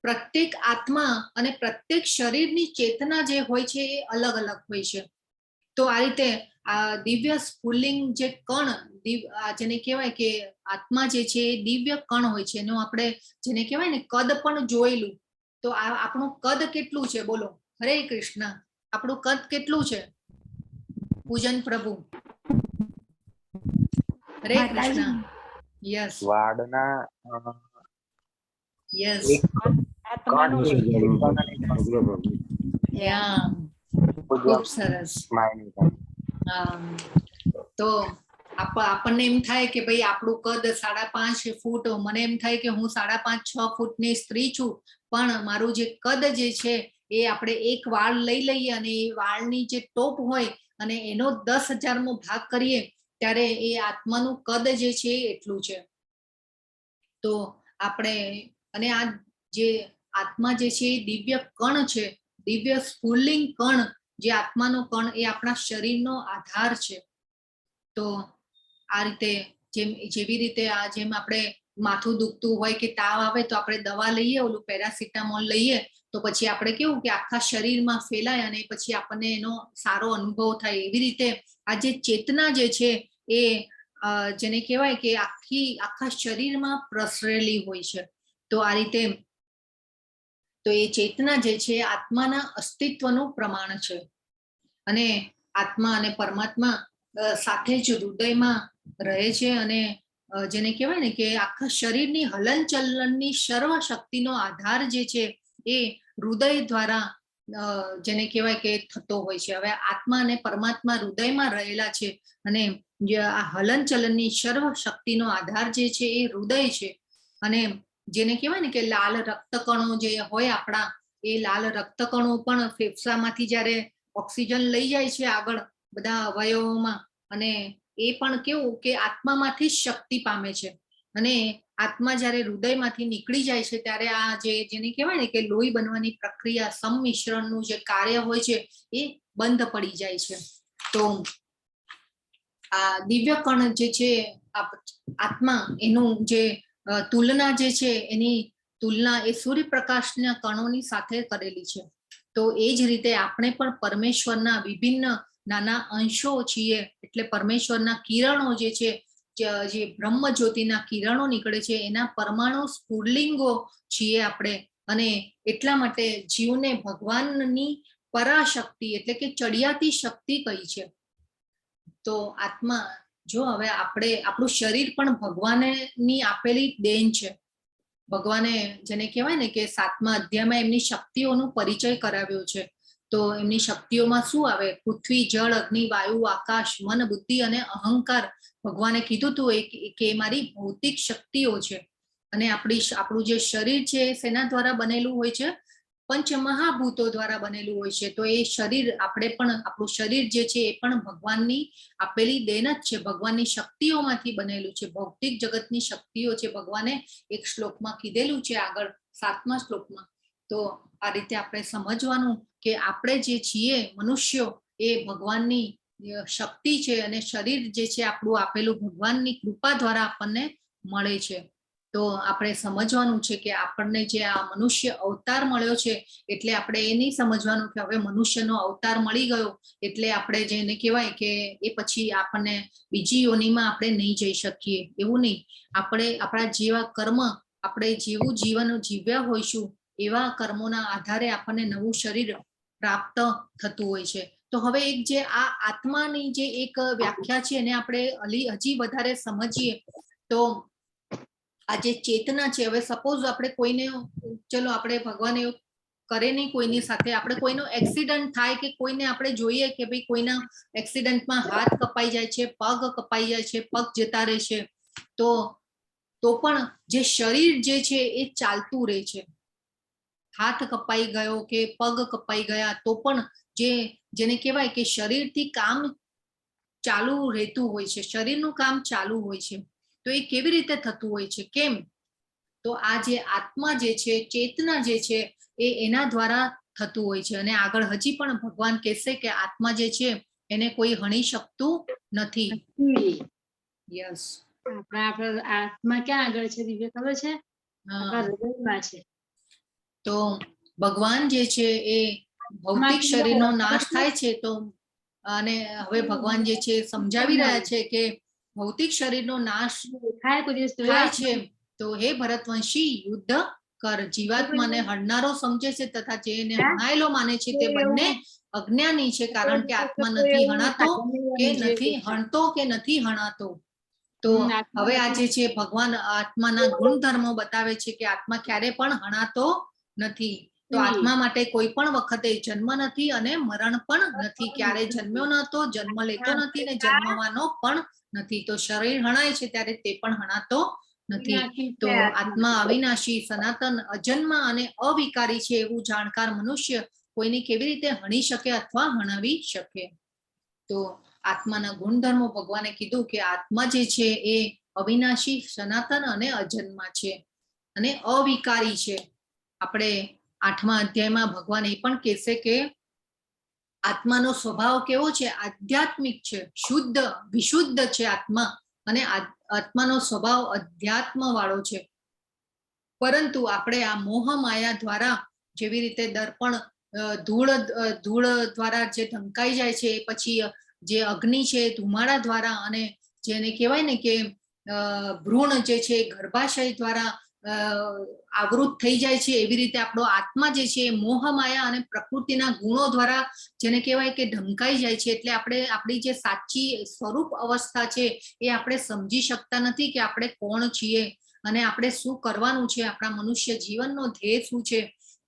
પ્રત્યેક આત્મા અને પ્રત્યેક શરીરની ચેતના જે હોય છે એ અલગ અલગ હોય છે. તો આ રીતે આ દિવ્ય સ્ફુલ્લિંગ જે કણ, જેને કહેવાય કે આત્મા જે છે એ દિવ્ય કણ હોય છે. એનું આપણે જેને કહેવાય ને કદ પણ જોયેલું. તો આપણું કદ કેટલું છે બોલો? હરે કૃષ્ણ. આપણું કદ કેટલું છે પૂજન પ્રભુ? હરે કૃષ્ણ. યસ વાડના યસ આત્માનું ખૂબ સરસ. તો આપણને એમ થાય કે ભાઈ આપણું કદ 5.5 ફૂટ, મને એમ થાય કે હું 5.5-6 ફૂટની સ્ત્રી છું, પણ મારું જે કદ જે છે એ આપણે એક વાળ લઈ લઈએ અને એ વાળની જે ટોપ હોય અને એનો 10,000મો ભાગ કરીએ ત્યારે એ આત્માનું કદ જે છે એટલું છે. તો આપણે, અને આ જે આત્મા જે છે એ દિવ્ય કણ છે, દિવ્ય સ્ફુલ્લિંગ કણ, જે આત્માનો કણ એ આપણા શરીરનો આધાર છે. તો આ રીતે જેવી રીતે જેમ આપણે માથું દુખતું હોય કે તાવ આવે તો આપણે દવા લઈએ, ઓલું પેરાસિટામોલ લઈએ, તો પછી આપણે કેવું કે આખા શરીરમાં ફેલાય અને પછી આપણને એનો સારો અનુભવ થાય. એવી રીતે આ જે ચેતના જે છે એ જેને કહેવાય કે આખા શરીરમાં પ્રસરેલી હોય છે. તો આ રીતે, તો એ ચેતના જે છે આત્માના અસ્તિત્વનું પ્રમાણ છે. અને આત્મા અને પરમાત્મા સાથે જ હૃદયમાં રહે છે. અને જેને કહેવાય ને કે આખા શરીરની હલનચલનની સર્વ શક્તિનો આધાર જે છે એ હૃદય દ્વારા જેને કહેવાય કે થતો હોય છે. હવે આત્મા અને પરમાત્મા હૃદયમાં રહેલા છે, અને જે આ હલનચલનની સર્વ શક્તિનો આધાર જે છે એ હૃદય છે. અને જેને કહેવાય ને કે લાલ રક્તકણો જે હોય આપણા, એ લાલ રક્તકણો પણ ફેફસામાંથી જ્યારે ઓક્સિજન લઈ જાય છે આગળ બધા અવયવોમાં, અને એ પણ કેવું કે આત્મામાંથી જ શક્તિ પામે છે. અને આત્મા જ્યારે હૃદયમાંથી નીકળી જાય છે ત્યારે આ જેને કહેવાય ને કે લોહી બનવાની પ્રક્રિયા, સંમિશ્રણનું જે કાર્ય હોય છે એ બંધ પડી જાય છે. તો આ દિવ્ય કણ જે છે આત્મા, એનું જે તુલના જે છે એની તુલના એ સૂર્યપ્રકાશના કણોની સાથે કરેલી છે. તો એ જ રીતે આપણે પણ પરમેશ્વરના વિભિન્ન નાના અંશો છીએ, એટલે પરમેશ્વરના કિરણો જે છે, જે બ્રહ્મ જ્યોતિના કિરણો નીકળે છે એના પરમાણુ સ્ફુરલિંગો છીએ આપણે. અને એટલા માટે જીવને ભગવાનની પરાશક્તિ એટલે કે ચડિયાતી શક્તિ કહી છે. તો આત્મા, જો હવે આપણું શરીર પણ ભગવાનની આપેલી દેન છે. ભગવાને જેને કહેવાય ને કે 7મા અધ્યાયમાં એમની શક્તિઓનો પરિચય કરાવ્યો છે. તો એમની શક્તિઓમાં શું આવે? પૃથ્વી, જળ, અગ્નિ, વાયુ, આકાશ, મન, બુદ્ધિ અને અહંકાર. ભગવાને કીધું હતું કે એ મારી ભૌતિક શક્તિઓ છે. અને આપણું જે શરીર છે એ શેના દ્વારા બનેલું હોય છે? પંચ મહાભૂતો દ્વારા બનેલું હોય છે. તો એ શરીર, આપણું શરીર જે છે એ પણ ભગવાનની આપેલી દેન જ છે, ભગવાનની શક્તિઓમાંથી બનેલું છે. ભૌતિક જગતની શક્તિઓ છે, ભગવાને એક શ્લોકમાં કીધેલું છે આગળ 7મા શ્લોકમાં. તો આ રીતે આપણે સમજવાનું કે આપણે જે છીએ મનુષ્યો એ ભગવાનની શક્તિ છે, અને શરીર જે છે આપણું આપેલું ભગવાનની કૃપા દ્વારા આપણને મળે છે. તો આપણે સમજવાનું છે કે આપણને જે આ મનુષ્ય અવતાર મળ્યો છે, એટલે આપણે એ નહીં સમજવાનું કે હવે મનુષ્યનો અવતાર મળી ગયો એટલે આપણે જેને કહેવાય કે એ પછી આપણને બીજી યોનિમાં આપણે નહીં જઈ શકીએ, એવું નહીં. આપણે આપણા જેવા કર્મ, આપણે જેવું જીવન જીવ્યા હોઈશું એવા કર્મોના આધારે આપણને નવું શરીર પ્રાપ્ત થતું હોય છે. તો હવે એક જે આ આત્માની જે એક વ્યાખ્યા છે એને આપણે હજી વધારે સમજીએ તો આ જે ચેતના છે, હવે સપોઝ આપણે કોઈને, ચલો આપણે ભગવાન એવું કરે નહીં કોઈની સાથે, આપણે કોઈનો એક્સિડન્ટ થાય કે કોઈને આપણે જોઈએ કે ભાઈ કોઈના એક્સિડન્ટમાં હાથ કપાઈ જાય છે, પગ કપાઈ જાય છે, પગ જતા રહે છે, તો પણ જે શરીર જે છે એ ચાલતું રહે છે. હાથ કપાઈ ગયો કે પગ કપાઈ ગયા તો પણ જેને કહેવાય કે શરીરથી કામ ચાલુ રહેતું હોય છે, શરીરનું કામ ચાલુ હોય છે. તો એ કેવી રીતે થતું હોય છે? કેમ? તો આ જે આત્મા જે છે, ચેતના જે છે એ એના દ્વારા થતું હોય છે. અને આગળ હજી પણ ભગવાન કહેશે કે આત્મા જે છે એને કોઈ હણી શકતું નથી. યસ, આપણા આત્મા ક્યાં આગળ છે દિવ્ય ખબર છે? આપણા હૃદયમાં છે. તો ભગવાન જે છે એ ભૌતિક શરીરનો નાશ થાય છે, તો અને હવે ભગવાન જે છે સમજાવી રહ્યા છે કે ભૌતિક શરીરનો નાશ થાય છે તો હે ભરતવંશી યુદ્ધ કર. જીવાત્માને હણનારો સમજે છે તથા જેને હણાયેલો માને છે તે બંને અજ્ઞાની છે, કારણ કે આત્મા નથી હણાતો કે નથી હણતો કે નથી હણાતો. તો હવે આ જે છે ભગવાન આત્માના ગુણધર્મો બતાવે છે કે આત્મા ક્યારે પણ હણાતો નથી. તો આત્મા માટે કોઈ પણ વખતે જન્મ નથી અને મરણ પણ નથી. ક્યારે જન્મ્યો નતો, જન્મ લેતો નથી ને જન્મવાનો પણ નથી. તો શરીર હણાય છે ત્યારે તે પણ હણાતો નથી. તો આત્મા અવિનાશી, સનાતન, અજન્મા અને અવિકારી છે એવું જાણકાર મનુષ્ય કોઈને કેવી રીતે હણી શકે અથવા હણાવી શકે? તો આત્માના ગુણધર્મો ભગવાને કીધું કે આત્મા જે છે એ અવિનાશી, સનાતન અને અજન્મા છે અને અવિકારી છે. આપણે 8મા અધ્યાયમાં ભગવાન એ પણ કહેશે કે આત્માનો સ્વભાવ કેવો છે? આધ્યાત્મિક છે, શુદ્ધ, વિશુદ્ધ છે આત્મા, અને આત્માનો સ્વભાવ અધ્યાત્મ વાળો છે. પરંતુ આપણે આ મોહ માયા દ્વારા જેવી રીતે દર્પણ ધૂળ દ્વારા જે ઢંકાઈ જાય છે, પછી જે અગ્નિ છે ધુમાડા દ્વારા, અને જેને કહેવાય ને કે ભ્રૂણ જે છે ગર્ભાશય દ્વારા આવૃત થઈ જાય છે, એવી રીતે આપણો આત્મા જે છે મોહ માયા અને પ્રકૃતિના ગુણો દ્વારા જેને કહેવાય કે ઢંકાઈ જાય છે. એટલે આપણે આપણી જે સાચી સ્વરૂપ અવસ્થા છે એ આપણે સમજી શકતા નથી કે આપણે કોણ છીએ અને આપણે શું કરવાનું છે, આપણા મનુષ્ય જીવનનો ધ્યેય શું છે.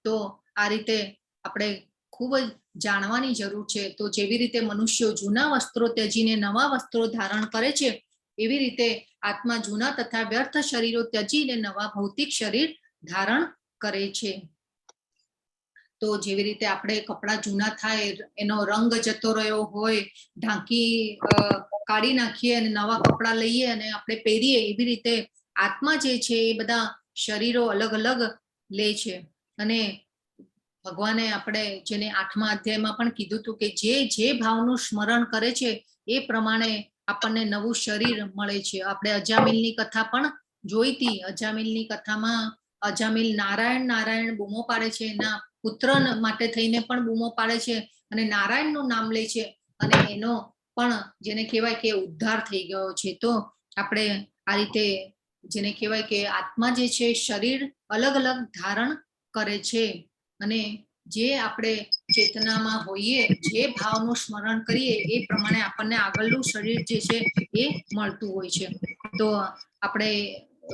તો આ રીતે આપણે ખૂબ જ જાણવાની જરૂર છે. તો જેવી રીતે મનુષ્યો જૂના વસ્ત્રો ત્યજીને નવા વસ્ત્રો ધારણ કરે છે, એવી રીતે આત્મા જૂના તથા વ્યર્થ શરીરો ત્યજીને નવા ભૌતિક શરીર ધારણ કરે છે. તો જેવી રીતે આપણે કપડાં જૂના થાય, એનો રંગ જતો રહ્યો હોય, ઢાંકી કાઢી નાખીએ અને નવા કપડાં લઈએ અને આપણે પહેરીએ, એવી રીતે આત્મા જે છે એ બધા શરીરો અલગ અલગ લે છે. અને ભગવાને આપણે જેને 8મા અધ્યાયમાં પણ કીધું હતું કે જે ભાવનું સ્મરણ કરે છે એ પ્રમાણે આપણને નવું શરીર મળે છે. આપણે અજામિલની કથા પણ જોઈતી. અજામિલની કથામાં અજામિલ નારાયણ નારાયણ બૂમો પાડે છે, એના પુત્ર માટે થઈને પણ બૂમો પાડે છે અને નારાયણનું નામ લે છે, અને એનો પણ જેને કહેવાય કે ઉદ્ધાર થઈ ગયો છે. તો આપણે આ રીતે જેને કહેવાય કે આત્મા જે છે શરીર અલગ અલગ ધારણ કરે છે, અને જે આપણે ચેતનામાં હોઈએ, જે ભાવનું સ્મરણ કરીએ એ પ્રમાણે આપણને આગળનું શરીર જે છે એ મળતું હોય છે. તો આપણે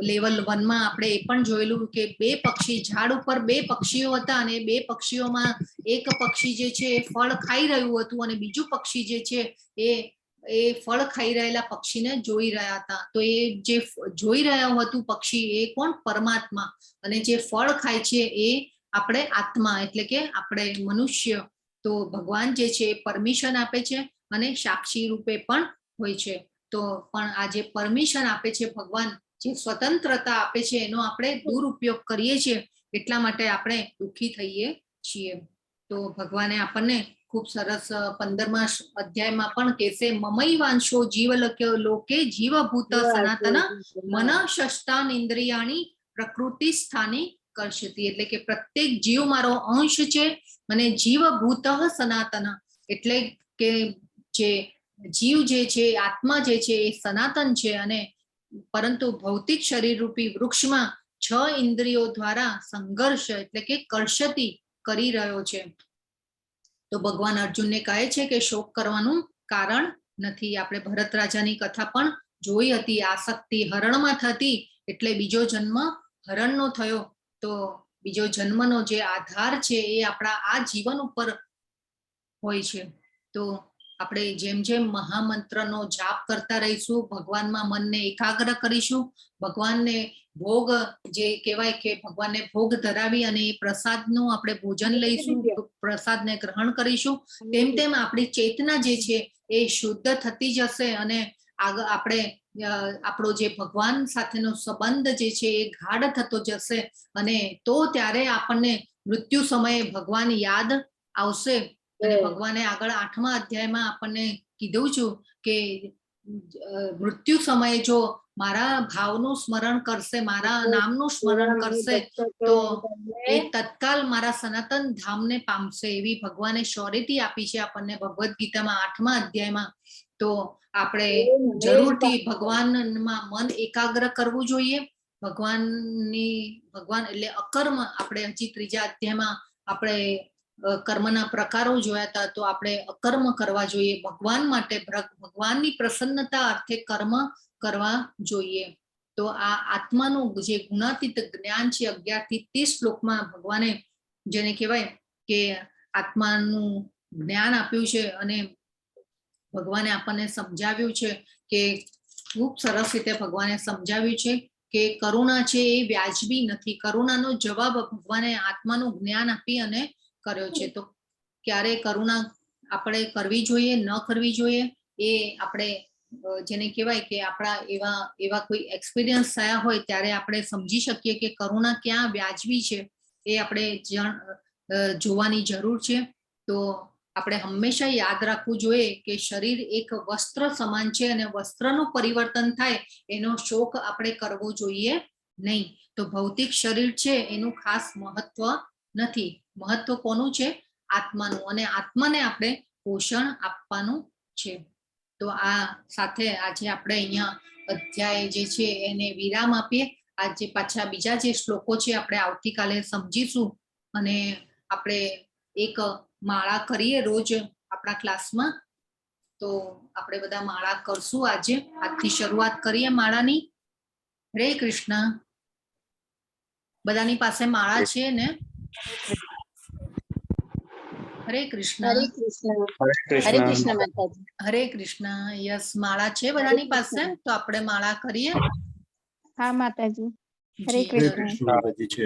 લેવલ 1માં આપણે એ પણ જોયેલું કે 2 પક્ષી, ઝાડ ઉપર 2 પક્ષીઓ હતા અને 2 પક્ષીઓમાં એક પક્ષી જે છે એ ફળ ખાઈ રહ્યું હતું અને બીજું પક્ષી જે છે એ ફળ ખાઈ રહેલા પક્ષીને જોઈ રહ્યા હતા. તો એ જે જોઈ રહ્યું હતું પક્ષી, એ કોણ? પરમાત્મા. અને જે ફળ ખાય છે એ આપણે આત્મા, એટલે કે આપણે મનુષ્ય. તો ભગવાન જે છે એ પરમિશન આપે છે અને સાક્ષી રૂપે પણ હોય છે. તો પણ આ જે પરમિશન આપે છે ભગવાન, જે સ્વતંત્રતા આપે છે, એનો આપણે દુરુપયોગ કરીએ છીએ, એટલા માટે આપણે દુઃખી થઈએ છીએ. તો ભગવાને આપણને ખૂબ સરસ 15મા અધ્યાયમાં પણ કહેશે, મમૈવાંશો જીવ લોકે જીવભૂત સનાતન મન શસ્તાન ઇન્દ્રિયાણી પ્રકૃતિ સ્થાને કરશતી. એટલે કે પ્રત્યેક જીવ મારો અંશ છે અને જીવભૂત સનાતન, એટલે કે જે જીવ જે છે, આત્મા જે છે એ સનાતન છે, અને પરંતુ ભૌતિક શરીર રૂપી વૃક્ષમાં 6 ઇન્દ્રિયો દ્વારા સંઘર્ષ એટલે કે કર્ષતી કરી રહ્યો છે. તો ભગવાન અર્જુનને કહે છે કે શોક કરવાનું કારણ નથી. આપણે ભરત રાજાની કથા પણ જોઈ હતી. આસક્તિ હરણમાં થતી એટલે બીજો જન્મ હરણનો થયો. તો બીજો જન્મનો જે આધાર છે એ આપણા આ જીવન ઉપર હોય છે. તો આપણે જેમ જેમ મહામંત્રનો જાપ કરતા રહીશું, ભગવાનમાં મનને એકાગ્ર કરીશું, ભગવાનને ભોગ જે કહેવાય કે ભગવાનને ભોગ ધરાવી અને એ પ્રસાદનું આપણે ભોજન લઈશું, પ્રસાદને ગ્રહણ કરીશું, તેમ તેમ આપણી ચેતના જે છે એ શુદ્ધ થતી જશે અને આપણે આપણો જે ભગવાન સાથેનો સંબંધ જે છે એ ગાઢ થતો જશે. અને તો ત્યારે આપણને મૃત્યુ સમયે ભગવાન યાદ આવશે. અને ભગવાને આગળ 8મા અધ્યાયમાં આપણને કીધું છું કે મૃત્યુ સમયે જો મારા ભાવનું સ્મરણ કરશે, મારા નામનું સ્મરણ કરશે, તો એ તત્કાલ મારા સનાતન ધામને પામશે. એવી ભગવાને શ્યોરિટી આપી છે આપણને ભગવદ્ ગીતામાં 8મા અધ્યાયમાં. તો આપણે જરૂરથી ભગવાનમાં મન એકાગ્ર કરવું જોઈએ. ભગવાન એટલે અકર્મ. આપણે હજી 3જા અધ્યાયમાં આપણે કર્મના પ્રકારો જોયા હતા. તો આપણે અકર્મ કરવા જોઈએ. ભગવાન માટે, ભગવાનની પ્રસન્નતા અર્થે કર્મ કરવા જોઈએ. તો આ આત્માનું જે ગુણાતીત જ્ઞાન છે 11 થી 30 શ્લોકમાં ભગવાને જેને કહેવાય કે આત્માનું જ્ઞાન આપ્યું છે, અને ભગવાને આપણને સમજાવ્યું છે કે ખૂબ સરસ રીતે ભગવાને સમજાવ્યું છે કે કરુણા છે એ વ્યાજબી નથી. કરુણાનો જવાબ ભગવાને આત્માનું જ્ઞાન આપી અને કર્યો છે. તો ક્યારે કરુણા આપણે કરવી જોઈએ, ન કરવી જોઈએ, એ આપણે જેને કહેવાય કે આપણા એવા કોઈ એક્સપિરિયન્સ થયા હોય ત્યારે આપણે સમજી શકીએ કે કરુણા ક્યાં વ્યાજબી છે, એ આપણે જોવાની જરૂર છે. તો આપણે હંમેશા યાદ રાખવું જોઈએ કે શરીર એક વસ્ત્ર સમાન છે અને વસ્ત્રનું પરિવર્તન થાય એનો શોક આપણે કરવો જોઈએ નહીં. તો ભૌતિક શરીર છે એનું ખાસ મહત્વ નથી. મહત્વ કોનું છે? આત્માનું. અને આત્માને આપણે પોષણ આપવાનું છે. તો આ સાથે આજે આપણે અહીંયા અધ્યાય જે છે એને વિરામ આપીએ. આજે પાછા બીજા જે શ્લોકો છે આપણે આવતીકાલે સમજીશું. અને આપણે એક માળા કરીએ રોજ આપણા ક્લાસમાં. તો આપણે બધા માળા કરશું. આજે આજથી શરૂઆત કરીએ માળાની. હરે કૃષ્ણ. બધાની પાસે માળા છે ને? હરે કૃષ્ણ. હરે કૃષ્ણ માતાજી. હરે કૃષ્ણ. યસ, માળા છે બધાની પાસે? તો આપણે માળા કરીએ. હા માતાજી. હરે જી, કૃષ્ણ. માતાજી છે.